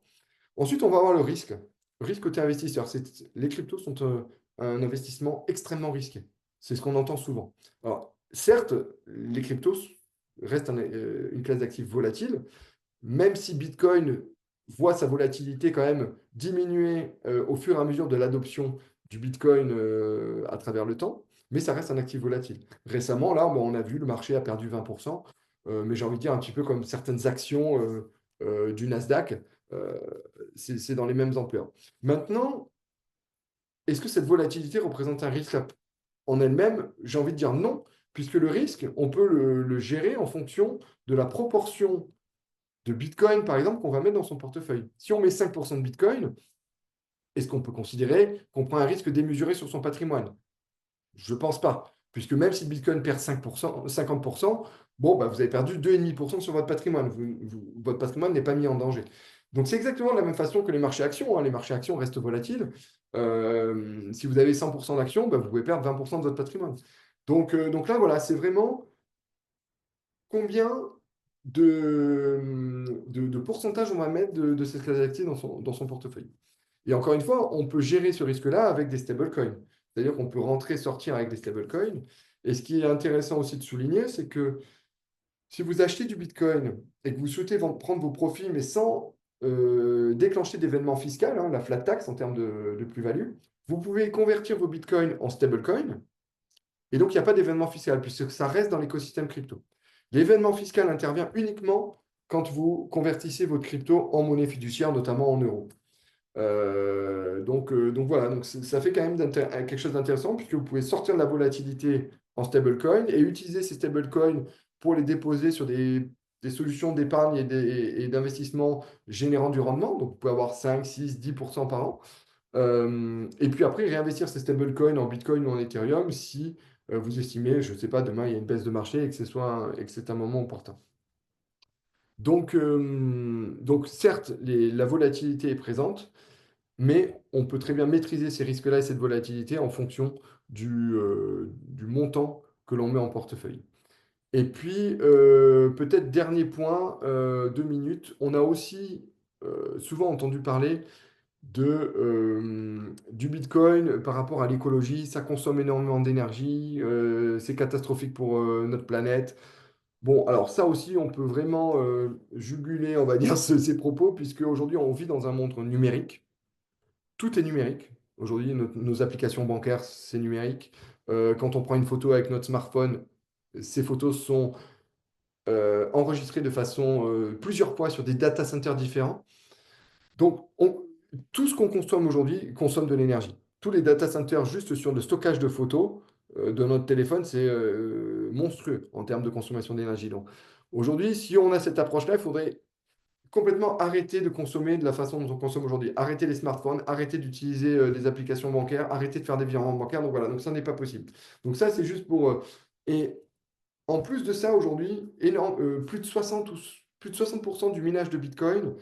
Ensuite, on va avoir le risque. Risque côté investisseur. Les cryptos sont un investissement extrêmement risqué. C'est ce qu'on entend souvent. Alors, certes, les cryptos restent une classe d'actifs volatile, même si Bitcoin voit sa volatilité quand même diminuer au fur et à mesure de l'adoption du Bitcoin à travers le temps, mais ça reste un actif volatile. Récemment, là, bon, on a vu le marché a perdu 20%, mais j'ai envie de dire un petit peu comme certaines actions du Nasdaq, euh, c'est dans les mêmes ampleurs. Maintenant, est-ce que cette volatilité représente un risque en elle-même? J'ai envie de dire non, puisque le risque, on peut le gérer en fonction de la proportion de Bitcoin, par exemple, qu'on va mettre dans son portefeuille. Si on met 5% de Bitcoin, est-ce qu'on peut considérer qu'on prend un risque démesuré sur son patrimoine? Je ne pense pas. puisque même si le Bitcoin perd 50%, bon, bah, vous avez perdu 2,5% sur votre patrimoine. Votre patrimoine n'est pas mis en danger. Donc, c'est exactement de la même façon que les marchés actions, hein. Les marchés actions restent volatiles. Si vous avez 100% d'actions, bah, vous pouvez perdre 20% de votre patrimoine. Donc là, voilà, c'est vraiment combien de pourcentage on va mettre de cette classe d'actifs dans son portefeuille. Et encore une fois, on peut gérer ce risque-là avec des stablecoins. C'est-à-dire qu'on peut rentrer, sortir avec des stablecoins. Et ce qui est intéressant aussi de souligner, c'est que si vous achetez du Bitcoin et que vous souhaitez prendre vos profits, mais sans déclencher d'événements fiscaux, hein, la flat tax en termes de plus-value, vous pouvez convertir vos Bitcoins en stablecoin. Et donc, il n'y a pas d'événement fiscal puisque ça reste dans l'écosystème crypto. L'événement fiscal intervient uniquement quand vous convertissez votre crypto en monnaie fiduciaire, notamment en euros. Donc voilà, donc ça fait quand même quelque chose d'intéressant puisque vous pouvez sortir de la volatilité en stablecoin et utiliser ces stablecoins pour les déposer sur des solutions d'épargne et d'investissement générant du rendement. Donc vous pouvez avoir 5, 6, 10% par an. Et puis après, réinvestir ces stablecoins en Bitcoin ou en Ethereum si vous estimez, je ne sais pas, demain il y a une baisse de marché et que et que c'est un moment opportun. Donc certes, la volatilité est présente, mais on peut très bien maîtriser ces risques-là et cette volatilité en fonction du montant que l'on met en portefeuille. Et puis, peut-être dernier point, 2 minutes, on a aussi souvent entendu parler du Bitcoin par rapport à l'écologie. Ça consomme énormément d'énergie, c'est catastrophique pour notre planète. Bon, alors ça aussi, on peut vraiment juguler, on va dire, ces propos, puisque aujourd'hui, on vit dans un monde numérique. Tout est numérique. Aujourd'hui, nos applications bancaires, c'est numérique. Quand on prend une photo avec notre smartphone, ces photos sont enregistrées de façon plusieurs fois sur des data centers différents. Donc, tout ce qu'on consomme aujourd'hui consomme de l'énergie. Tous les data centers juste sur le stockage de photos de notre téléphone, c'est monstrueux en termes de consommation d'énergie. Donc, aujourd'hui, si on a cette approche-là, il faudrait complètement arrêter de consommer de la façon dont on consomme aujourd'hui. Arrêter les smartphones, arrêter d'utiliser des applications bancaires, arrêter de faire des virements bancaires. Donc voilà, donc ça n'est pas possible. Donc ça, c'est juste pour... et en plus de ça, aujourd'hui, plus de 60% du minage de Bitcoin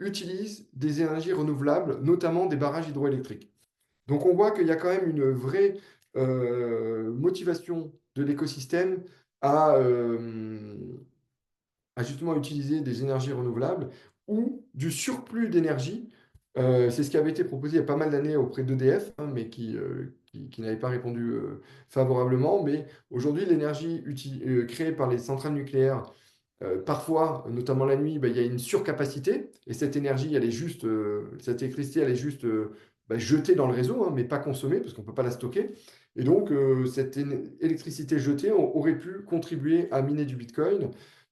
utilise des énergies renouvelables, notamment des barrages hydroélectriques. Donc on voit qu'il y a quand même une vraie motivation de l'écosystème à, euh, à justement utiliser des énergies renouvelables ou du surplus d'énergie. C'est ce qui avait été proposé il y a pas mal d'années auprès d'EDF, hein, mais qui n'avait pas répondu favorablement. Mais aujourd'hui, l'énergie créée par les centrales nucléaires, parfois, notamment la nuit, bah, il y a une surcapacité et cette énergie, cette électricité, elle est juste bah, jetée dans le réseau, hein, mais pas consommée parce qu'on ne peut pas la stocker. Et donc, cette électricité jetée aurait pu contribuer à miner du Bitcoin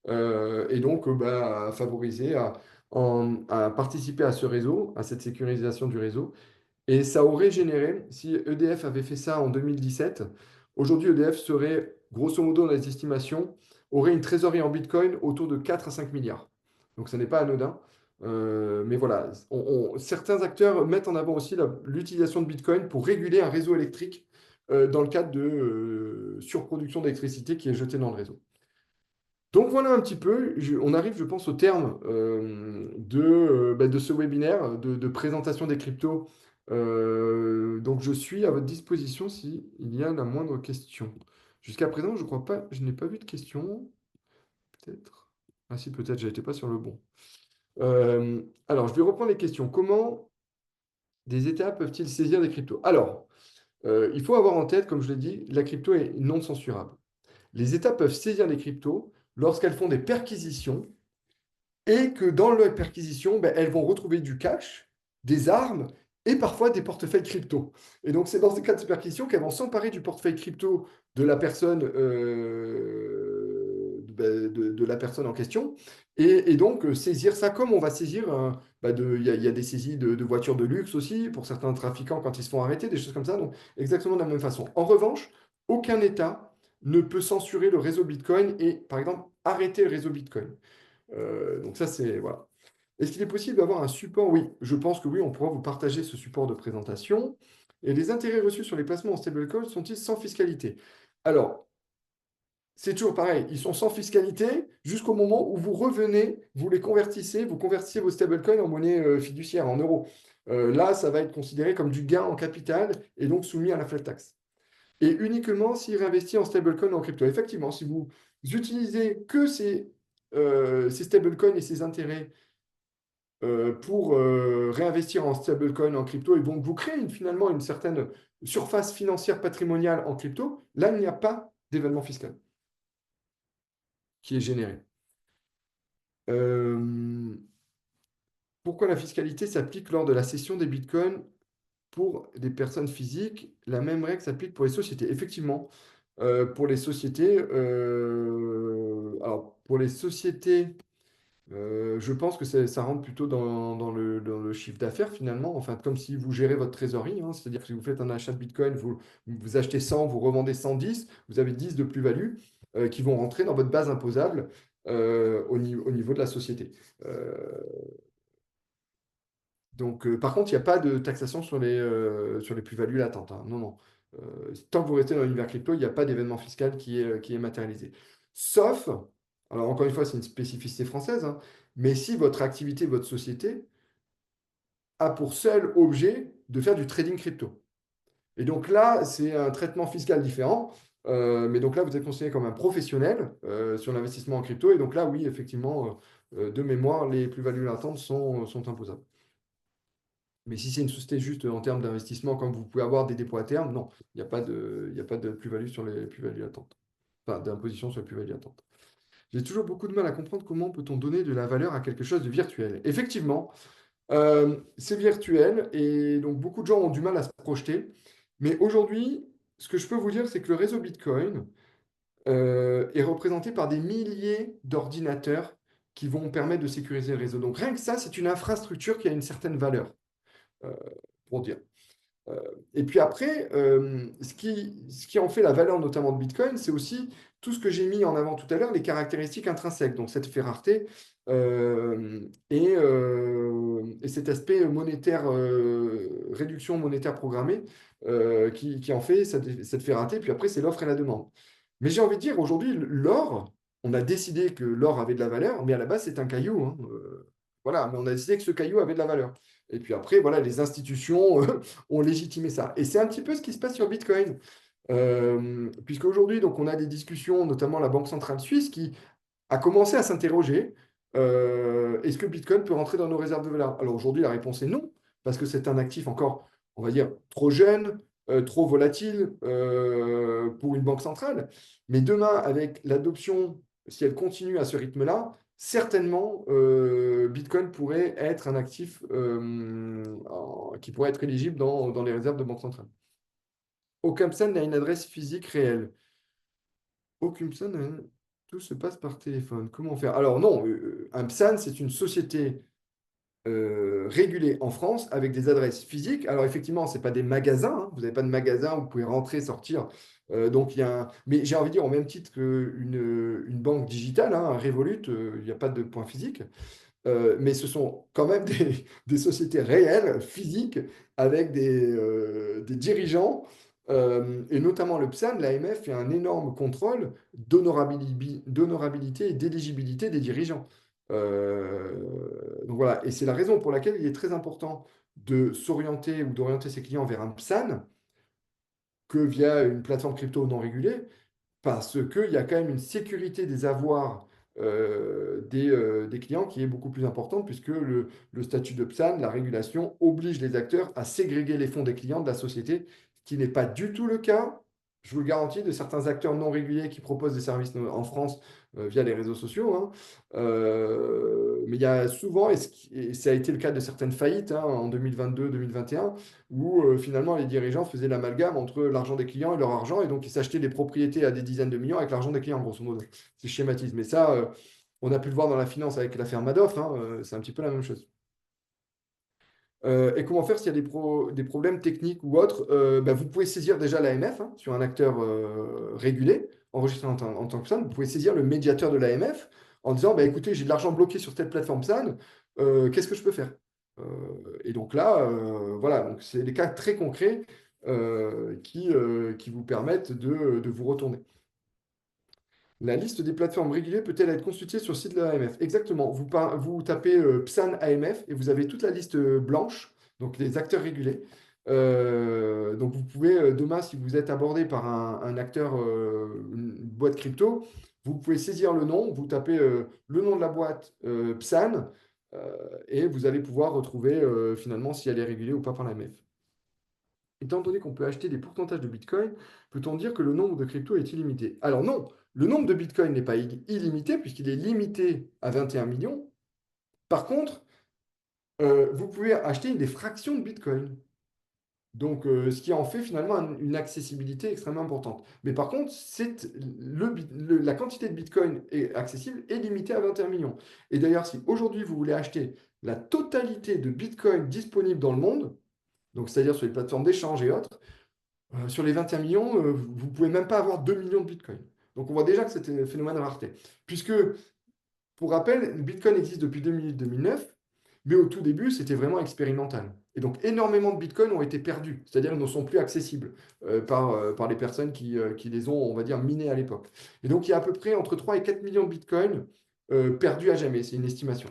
et donc bah, à favoriser, à participer à ce réseau, à cette sécurisation du réseau. Et ça aurait généré, si EDF avait fait ça en 2017, aujourd'hui EDF serait, grosso modo, dans les estimations, aurait une trésorerie en Bitcoin autour de 4 à 5 milliards. Donc ça n'est pas anodin. Mais voilà, certains acteurs mettent en avant aussi l'utilisation de Bitcoin pour réguler un réseau électrique dans le cadre de surproduction d'électricité qui est jetée dans le réseau. Donc voilà un petit peu, on arrive, je pense, au terme de ce webinaire de présentation des cryptos. Donc je suis à votre disposition s'il y a la moindre question. Jusqu'à présent, je crois pas, je n'ai pas vu de questions. Peut-être. Ah si, peut-être, j'étais pas sur le bon. Alors, je vais reprendre les questions. Comment des États peuvent-ils saisir des cryptos? Alors, il faut avoir en tête, comme je l'ai dit, la crypto est non censurable. Les États peuvent saisir les cryptos lorsqu'elles font des perquisitions et que dans leur perquisition, ben, elles vont retrouver du cash, des armes et parfois des portefeuilles crypto. Et donc, c'est dans ces cas de perquisition qu'elles vont s'emparer du portefeuille crypto de la personne, de la personne en question et donc saisir ça comme on va saisir, il y a des saisies de voitures de luxe aussi pour certains trafiquants quand ils se font arrêter, des choses comme ça. Donc, exactement de la même façon. En revanche, aucun État ne peut censurer le réseau Bitcoin et, par exemple, arrêter le réseau Bitcoin. Donc ça, c'est... Voilà. Est-ce qu'il est possible d'avoir un support? Oui, je pense que oui, on pourra vous partager ce support de présentation. Et les intérêts reçus sur les placements en stablecoin sont-ils sans fiscalité? Alors, c'est toujours pareil, ils sont sans fiscalité jusqu'au moment où vous revenez, vous les convertissez, vous convertissez vos stablecoins en monnaie fiduciaire, en euros. Là, ça va être considéré comme du gain en capital et donc soumis à la flat tax. Et uniquement s'il réinvestit en stablecoin ou en crypto. Effectivement, si vous utilisez que ces stablecoins et ces intérêts pour réinvestir en stablecoin, en crypto, et donc vous créez finalement une certaine surface financière patrimoniale en crypto, là, il n'y a pas d'événement fiscal qui est généré. Euh, Pourquoi la fiscalité s'applique lors de la cession des bitcoins pour des personnes physiques? La même règle s'applique pour les sociétés. Effectivement, pour les sociétés, alors pour les sociétés, je pense que ça rentre plutôt dans le chiffre d'affaires finalement. Enfin, comme si vous gérez votre trésorerie, hein. C'est-à-dire que si vous faites un achat de bitcoin, vous achetez 100, vous revendez 110, vous avez 10 de plus-value qui vont rentrer dans votre base imposable au niveau de la société. Euh, donc, par contre, il n'y a pas de taxation sur les plus-values latentes, hein. Non, non. Tant que vous restez dans l'univers crypto, il n'y a pas d'événement fiscal qui est matérialisé. Sauf, alors encore une fois, c'est une spécificité française, hein, mais si votre activité, votre société a pour seul objet de faire du trading crypto. Et donc là, c'est un traitement fiscal différent. Mais donc là, vous êtes considéré comme un professionnel sur l'investissement en crypto. Et donc là, oui, effectivement, de mémoire, les plus-values latentes sont imposables. Mais si c'est une société juste en termes d'investissement, comme vous pouvez avoir des dépôts à terme, non, il y a pas de plus-value sur les plus-values latentes. Enfin, d'imposition sur les plus-values latentes. J'ai toujours beaucoup de mal à comprendre comment peut-on donner de la valeur à quelque chose de virtuel. Effectivement, c'est virtuel et donc beaucoup de gens ont du mal à se projeter. Mais aujourd'hui, ce que je peux vous dire, c'est que le réseau Bitcoin est représenté par des milliers d'ordinateurs qui vont permettre de sécuriser le réseau. Donc rien que ça, c'est une infrastructure qui a une certaine valeur, euh, pour dire. Euh, et puis après, ce qui en fait la valeur notamment de Bitcoin, c'est aussi tout ce que j'ai mis en avant tout à l'heure, les caractéristiques intrinsèques. Donc cette fait rareté et cet aspect monétaire, réduction monétaire programmée, qui en fait cette fait rareté. Puis après, c'est l'offre et la demande. Mais j'ai envie de dire, aujourd'hui, l'or, on a décidé que l'or avait de la valeur, mais à la base, c'est un caillou, hein. Voilà, mais on a décidé que ce caillou avait de la valeur. Et puis après, voilà, les institutions ont légitimé ça. Et c'est un petit peu ce qui se passe sur Bitcoin. Puisqu'aujourd'hui, donc, on a des discussions, notamment la Banque centrale suisse, qui a commencé à s'interroger, est-ce que Bitcoin peut rentrer dans nos réserves de valeur? Alors aujourd'hui, la réponse est non, parce que c'est un actif encore, on va dire, trop jeune, trop volatile pour une banque centrale. Mais demain, avec l'adoption, si elle continue à ce rythme-là, certainement, Bitcoin pourrait être un actif qui pourrait être éligible dans les réserves de banque centrale. Aucun PSAN n'a une adresse physique réelle. Aucune PSAN, tout se passe par téléphone. Comment faire? Alors non, un PSAN, c'est une société régulée en France avec des adresses physiques. Alors effectivement, ce n'est pas des magasins, hein. Vous n'avez pas de magasin où vous pouvez rentrer, sortir. Donc il y a Mais j'ai envie de dire, au même titre qu'une banque digitale, hein, un Revolut, il n'y a pas de point physique. Mais ce sont quand même des sociétés réelles, physiques, avec des dirigeants, et notamment le PSAN, l'AMF fait un énorme contrôle d'honorabilité et d'éligibilité des dirigeants. Donc voilà, et c'est la raison pour laquelle il est très important de s'orienter ou d'orienter ses clients vers un PSAN que via une plateforme crypto non régulée, parce qu'il y a quand même une sécurité des avoirs des clients qui est beaucoup plus importante, puisque le statut de PSAN, la régulation, oblige les acteurs à ségréguer les fonds des clients de la société, ce qui n'est pas du tout le cas, je vous le garantis, de certains acteurs non réguliers qui proposent des services en France via les réseaux sociaux, hein. Mais il y a souvent, et ça a été le cas de certaines faillites, hein, en 2022-2021, où finalement les dirigeants faisaient l'amalgame entre l'argent des clients et leur argent, et donc ils s'achetaient des propriétés à des dizaines de millions avec l'argent des clients, grosso modo. C'est schématisme. Mais ça, on a pu le voir dans la finance avec l'affaire Madoff, hein, c'est un petit peu la même chose. Et comment faire s'il y a des problèmes techniques ou autres? Bah, vous pouvez saisir déjà l'AMF, hein, sur un acteur régulé, enregistré en tant que PSAN. Vous pouvez saisir le médiateur de l'AMF en disant, bah, écoutez, j'ai de l'argent bloqué sur cette plateforme PSAN, qu'est-ce que je peux faire? Et donc là, voilà, donc c'est des cas très concrets qui vous permettent de vous retourner. La liste des plateformes régulées peut-elle être consultée sur le site de l'AMF? Exactement. Vous tapez PSAN AMF et vous avez toute la liste blanche, donc les acteurs régulés. Donc vous pouvez, demain, si vous êtes abordé par un acteur, une boîte crypto, vous pouvez saisir le nom, vous tapez le nom de la boîte PSAN et vous allez pouvoir retrouver finalement si elle est régulée ou pas par l'AMF. Étant donné qu'on peut acheter des pourcentages de Bitcoin, peut-on dire que le nombre de cryptos est illimité? Alors non, le nombre de Bitcoin n'est pas illimité puisqu'il est limité à 21 millions. Par contre, vous pouvez acheter des fractions de Bitcoin. Donc, ce qui en fait finalement une accessibilité extrêmement importante. Mais par contre, la quantité de Bitcoin est accessible est limitée à 21 millions. Et d'ailleurs, si aujourd'hui vous voulez acheter la totalité de Bitcoin disponible dans le monde, donc c'est-à-dire sur les plateformes d'échange et autres, sur les 21 millions, vous ne pouvez même pas avoir 2 millions de Bitcoin. Donc on voit déjà que c'est un phénomène de rareté. Puisque, pour rappel, le Bitcoin existe depuis 2008-2009, mais au tout début, c'était vraiment expérimental. Et donc énormément de Bitcoin ont été perdus, c'est-à-dire ils ne sont plus accessibles par les personnes qui les ont, on va dire, minés à l'époque. Et donc il y a à peu près entre 3 et 4 millions de Bitcoin perdus à jamais, c'est une estimation.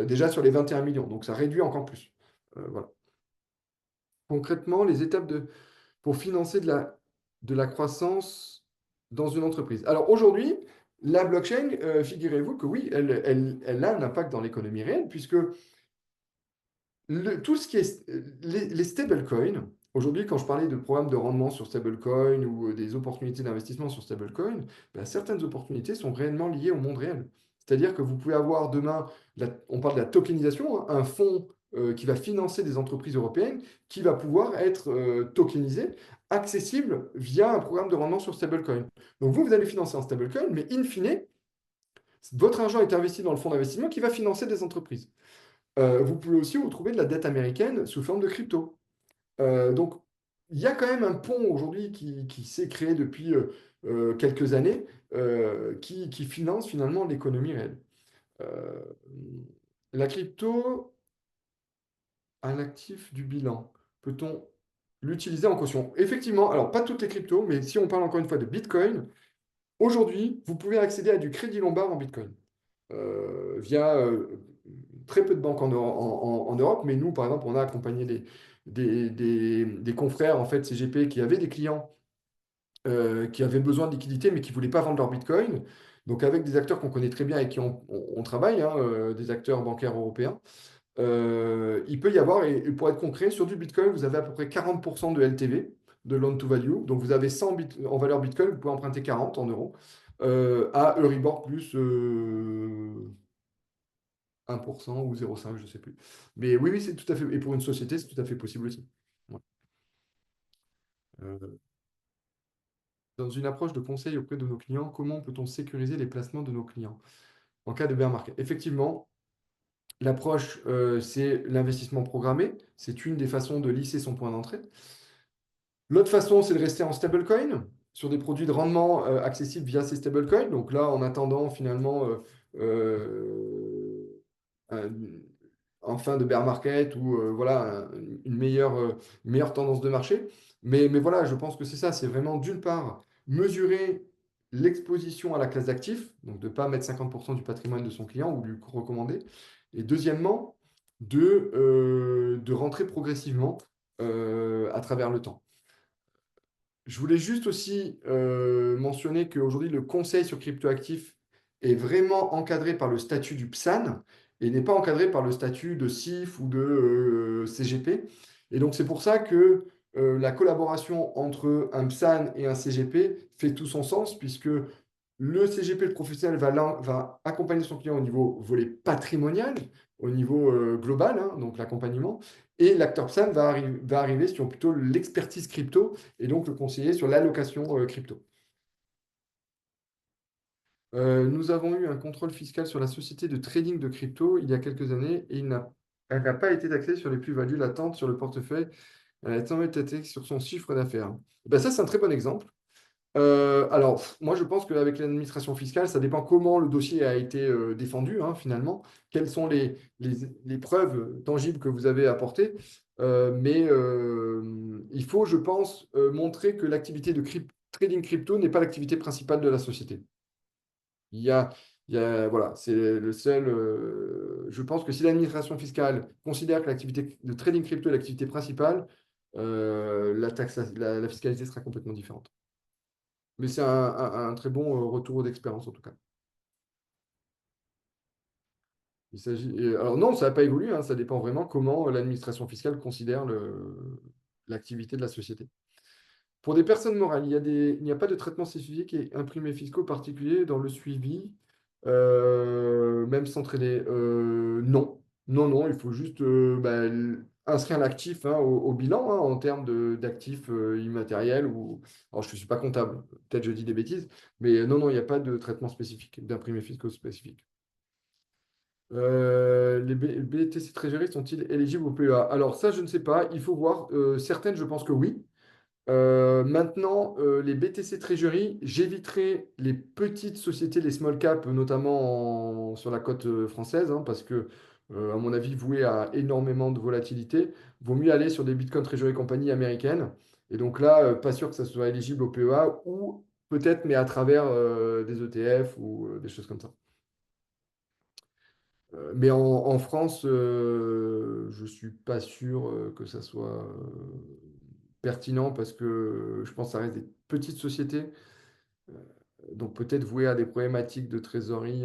Déjà sur les 21 millions, donc ça réduit encore plus. Voilà. Concrètement, les étapes pour financer de la croissance dans une entreprise. Alors aujourd'hui, la blockchain, figurez-vous que oui, elle a un impact dans l'économie réelle, puisque tout ce qui est les stablecoins, aujourd'hui, quand je parlais de programmes de rendement sur stablecoin ou des opportunités d'investissement sur stablecoin, ben, certaines opportunités sont réellement liées au monde réel. C'est-à-dire que vous pouvez avoir demain, on parle de la tokenisation, hein, un fonds qui va financer des entreprises européennes qui va pouvoir être tokenisé, accessible via un programme de rendement sur stablecoin. Donc vous allez financer un stablecoin, mais in fine, votre argent est investi dans le fonds d'investissement qui va financer des entreprises. Vous pouvez aussi retrouver de la dette américaine sous forme de crypto. Donc, il y a quand même un pont aujourd'hui qui s'est créé depuis quelques années qui finance finalement l'économie réelle. Euh, la crypto, un actif du bilan, peut-on l'utiliser en caution? Effectivement, alors pas toutes les cryptos, mais si on parle encore une fois de Bitcoin, aujourd'hui, vous pouvez accéder à du crédit lombard en Bitcoin. Via très peu de banques en Europe, mais nous, par exemple, on a accompagné des confrères en fait CGP qui avaient des clients qui avaient besoin de liquidité, mais qui ne voulaient pas vendre leur Bitcoin. Donc, avec des acteurs qu'on connaît très bien et qui on travaille, hein, des acteurs bancaires européens, il peut y avoir, et pour être concret, sur du Bitcoin, vous avez à peu près 40% de LTV, de loan to value. Donc, vous avez 100 en valeur Bitcoin, vous pouvez emprunter 40 en euros à Euribor plus 1% ou 0,5, je ne sais plus. Mais oui, oui, c'est tout à fait. Et pour une société, c'est tout à fait possible aussi. Ouais. Euh, dans une approche de conseil auprès de nos clients, comment peut-on sécuriser les placements de nos clients en cas de bear market? Effectivement, l'approche, c'est l'investissement programmé. C'est une des façons de lisser son point d'entrée. L'autre façon, c'est de rester en stablecoin sur des produits de rendement accessibles via ces stablecoins. Donc là, en attendant finalement un- en fin de bear market ou voilà, une meilleure tendance de marché. Mais voilà, je pense que c'est ça, c'est vraiment d'une part mesurer l'exposition à la classe d'actifs, donc de ne pas mettre 50% du patrimoine de son client ou lui recommander. Et deuxièmement, de rentrer progressivement à travers le temps. Je voulais juste aussi mentionner qu'aujourd'hui, le conseil sur cryptoactifs est vraiment encadré par le statut du PSAN et n'est pas encadré par le statut de CIF ou de CGP. Et donc, c'est pour ça que la collaboration entre un PSAN et un CGP fait tout son sens, puisque le CGP, le professionnel, va accompagner son client au niveau volet patrimonial, au niveau global, hein, donc l'accompagnement, et l'acteur PSAN va arriver sur plutôt l'expertise crypto et donc le conseiller sur l'allocation crypto. Nous avons eu un contrôle fiscal sur la société de trading de crypto il y a quelques années et elle n'a pas été taxée sur les plus-values latentes sur le portefeuille. Elle a été taxée sur son chiffre d'affaires. Ben ça, c'est un très bon exemple. Alors, moi, je pense qu'avec l'administration fiscale, ça dépend comment le dossier a été défendu, hein, finalement. Quelles sont les preuves tangibles que vous avez apportées. Mais il faut, je pense, montrer que l'activité de trading crypto n'est pas l'activité principale de la société. Il y a, voilà, c'est le seul. Je pense que si l'administration fiscale considère que l'activité de trading crypto est l'activité principale, la fiscalité sera complètement différente. Mais c'est un très bon retour d'expérience en tout cas. Alors non, ça n'a pas évolué, hein, ça dépend vraiment comment l'administration fiscale considère l'activité de la société. Pour des personnes morales, il n'y a pas de traitement spécifique et imprimés fiscaux particuliers dans le suivi, même sans trader. Non, non, non, il faut juste inscrire l'actif hein, au bilan hein, en termes d'actifs immatériels. Alors, je ne suis pas comptable, peut-être je dis des bêtises, mais non, non, il n'y a pas de traitement spécifique, d'imprimés fiscaux spécifiques. Les BTC Treasury sont-ils éligibles au PEA? Alors ça, je ne sais pas, il faut voir. Certaines, je pense que oui. Maintenant, les BTC Treasury, j'éviterai les petites sociétés, les small caps, notamment sur la côte française, hein, parce que, à mon avis, voué à énormément de volatilité, vaut mieux aller sur des Bitcoin Treasury Company américaines. Et donc là, pas sûr que ça soit éligible au PEA, ou peut-être, mais à travers des ETF ou des choses comme ça. Mais en France, je ne suis pas sûr que ça soit pertinent parce que je pense que ça reste des petites sociétés, euh, donc peut-être vouées à des problématiques de trésorerie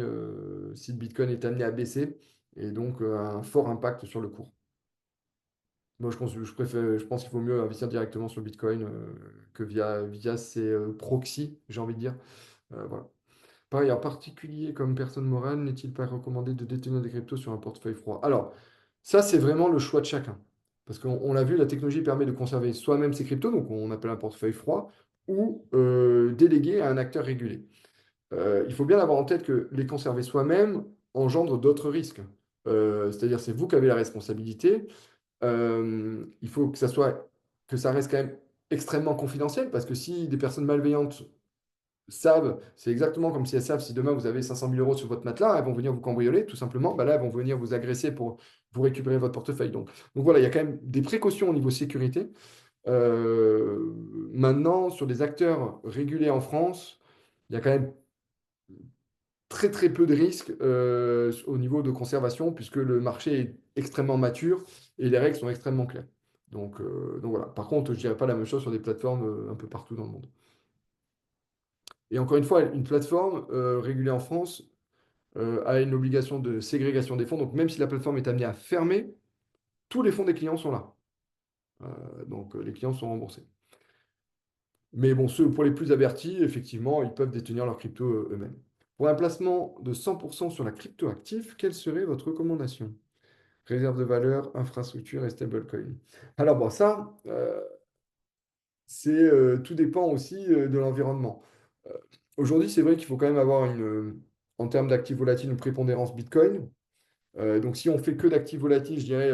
si le Bitcoin est amené à baisser et donc un fort impact sur le cours. Moi, je pense qu'il vaut mieux investir directement sur le Bitcoin que via ces proxys, j'ai envie de dire. Voilà. Pareil, en particulier comme personne morale, n'est-il pas recommandé de détenir des cryptos sur un portefeuille froid? Alors, ça, c'est vraiment le choix de chacun. Parce qu'on l'a vu, la technologie permet de conserver soi-même ses cryptos, donc on appelle un portefeuille froid, ou déléguer à un acteur régulé. Il faut bien avoir en tête que les conserver soi-même engendre d'autres risques. C'est-à-dire, c'est vous qui avez la responsabilité. Il faut que ça reste quand même extrêmement confidentiel, parce que si des personnes malveillantes savent, c'est exactement comme si elles savent si demain vous avez 500 000 euros sur votre matelas, elles vont venir vous cambrioler, tout simplement. Bah là, elles vont venir vous agresser pour vous récupérer votre portefeuille. Donc voilà, il y a quand même des précautions au niveau sécurité. Euh, Maintenant, sur des acteurs régulés en France, il y a quand même très très peu de risques au niveau de conservation, puisque le marché est extrêmement mature et les règles sont extrêmement claires. Donc voilà. Par contre, je ne dirais pas la même chose sur des plateformes un peu partout dans le monde. Et encore une fois, une plateforme régulée en France a une obligation de ségrégation des fonds. Donc, même si la plateforme est amenée à fermer, tous les fonds des clients sont là. Donc, les clients sont remboursés. Mais bon, ceux pour les plus avertis, effectivement, ils peuvent détenir leur crypto eux-mêmes. Pour un placement de 100% sur la crypto active, quelle serait votre recommandation? Réserve de valeur, infrastructure et stablecoin. Alors, bon, ça, tout dépend aussi de l'environnement. Euh, Aujourd'hui, c'est vrai qu'il faut quand même avoir en termes d'actifs volatiles, une prépondérance Bitcoin. Donc, si on fait que d'actifs volatiles, je dirais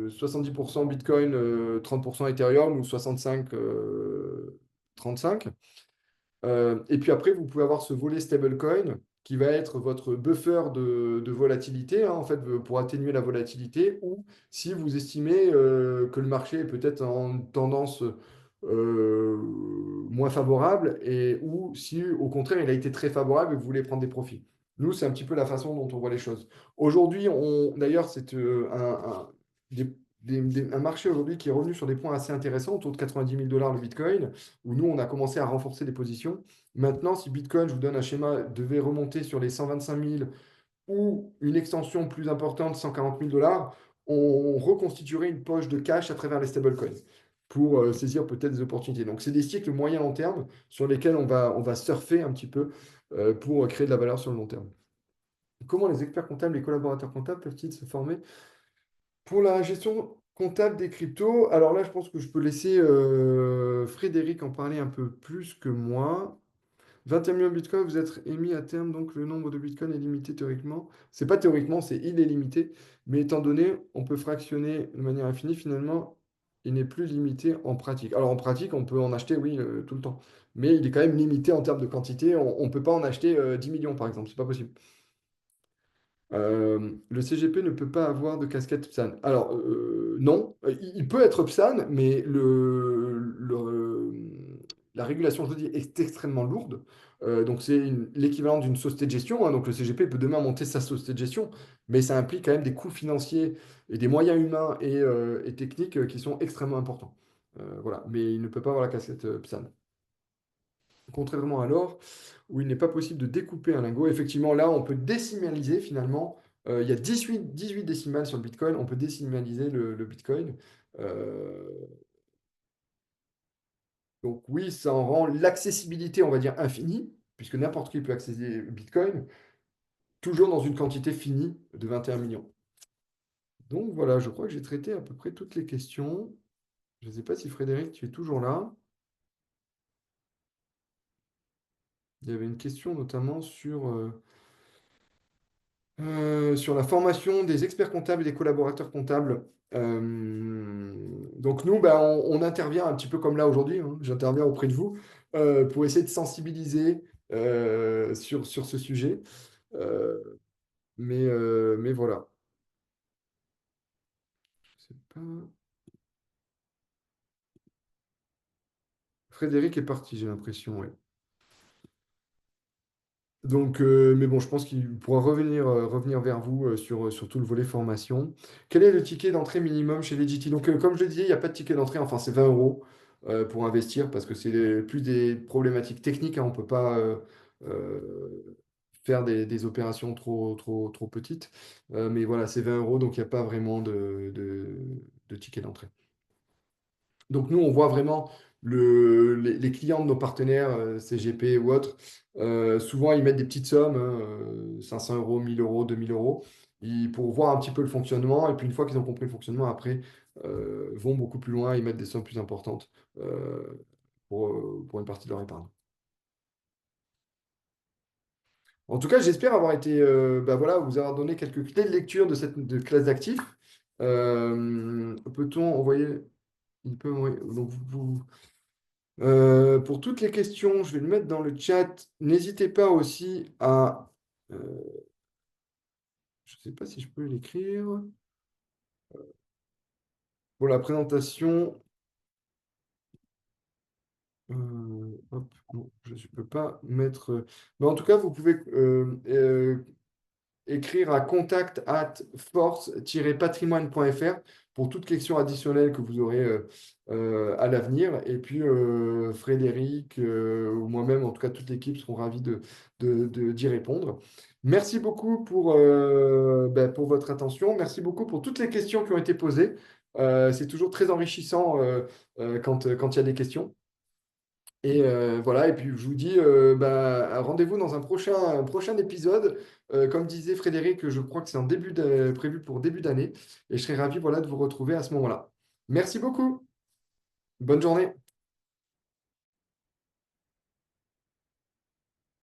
70% Bitcoin, 30% Ethereum ou 65, 35. Et puis après, vous pouvez avoir ce volet stablecoin qui va être votre buffer de volatilité, hein, en fait, pour atténuer la volatilité, ou si vous estimez que le marché est peut-être en tendance moins favorable, ou si au contraire il a été très favorable et que vous voulez prendre des profits. Nous, c'est un petit peu la façon dont on voit les choses. Aujourd'hui, d'ailleurs, c'est des- un marché aujourd'hui qui est revenu sur des points assez intéressants, autour de 90 000 $ le Bitcoin, où nous, on a commencé à renforcer les positions. Maintenant, si Bitcoin, je vous donne un schéma, devait remonter sur les 125 000 ou une extension plus importante, 140 000 $, on reconstituerait une poche de cash à travers les stablecoins pour saisir peut-être des opportunités. Donc, c'est des cycles moyen-long terme sur lesquels on va surfer un petit peu pour créer de la valeur sur le long terme. Comment les experts comptables et collaborateurs comptables peuvent-ils se former pour la gestion comptable des cryptos? Alors là, je pense que je peux laisser Frédéric en parler un peu plus que moi. 21 millions de bitcoins, vous êtes émis à terme, donc le nombre de bitcoins est limité théoriquement. C'est pas théoriquement, c'est il est limité. Mais étant donné, on peut fractionner de manière infinie, finalement, il n'est plus limité en pratique. Alors en pratique, on peut en acheter, oui, tout le temps. Mais il est quand même limité en termes de quantité. On ne peut pas en acheter 10 millions, par exemple. C'est pas possible. Le CGP ne peut pas avoir de casquette PSAN. Alors, non, il peut être PSAN, mais la régulation, je vous dis, est extrêmement lourde. Donc, c'est l'équivalent d'une société de gestion, hein. Donc, le CGP peut demain monter sa société de gestion, mais ça implique quand même des coûts financiers et des moyens humains et techniques qui sont extrêmement importants. Voilà, mais il ne peut pas avoir la casquette PSAN. Contrairement à l'or, où il n'est pas possible de découper un lingot. Effectivement, là, on peut décimaliser finalement. Il y a 18 décimales sur le Bitcoin. On peut décimaliser le Bitcoin. Euh, donc oui, ça en rend l'accessibilité, on va dire, infinie, puisque n'importe qui peut accéder au Bitcoin, toujours dans une quantité finie de 21 millions. Donc voilà, je crois que j'ai traité à peu près toutes les questions. Je ne sais pas si Frédéric, tu es toujours là. Il y avait une question notamment sur la formation des experts comptables et des collaborateurs comptables. Donc nous, ben, on intervient un petit peu comme là aujourd'hui, hein. J'interviens auprès de vous pour essayer de sensibiliser sur ce sujet. Euh, mais voilà. Je sais pas. Frédéric est parti, j'ai l'impression, ouais. Donc, mais bon, je pense qu'il pourra revenir vers vous sur tout le volet formation. Quel est le ticket d'entrée minimum chez Legiti? Donc, comme je le disais, il n'y a pas de ticket d'entrée, enfin, c'est 20 euros pour investir parce que c'est plus des problématiques techniques, hein. On ne peut pas faire des opérations trop petites. Mais voilà, c'est 20 euros, donc il n'y a pas vraiment de ticket d'entrée. Donc nous, on voit vraiment les clients de nos partenaires, CGP ou autres, souvent ils mettent des petites sommes, hein, 500 euros, 1000 euros, 2000 euros, pour voir un petit peu le fonctionnement. Et puis une fois qu'ils ont compris le fonctionnement, après, vont beaucoup plus loin, ils mettent des sommes plus importantes pour une partie de leur épargne. En tout cas, j'espère avoir été, bah voilà, vous avoir donné quelques clés de lecture de cette classe d'actifs. Peut-on envoyer... Il peut envoyer... Donc, pour toutes les questions, je vais le mettre dans le chat. N'hésitez pas aussi à... euh, je ne sais pas si je peux l'écrire. Pour la présentation. Hop, non, je ne peux pas mettre... Mais en tout cas, vous pouvez écrire à contact@force-patrimoine.fr pour toute question additionnelle que vous aurez à l'avenir. Et puis, Frédéric ou moi-même, en tout cas toute l'équipe, seront ravis d'y répondre. Merci beaucoup pour votre attention. Merci beaucoup pour toutes les questions qui ont été posées. C'est toujours très enrichissant quand il y a des questions. Et voilà, et puis je vous dis rendez-vous dans un prochain épisode. Comme disait Frédéric, je crois que c'est prévu pour début d'année. Et je serai ravi voilà, de vous retrouver à ce moment-là. Merci beaucoup. Bonne journée.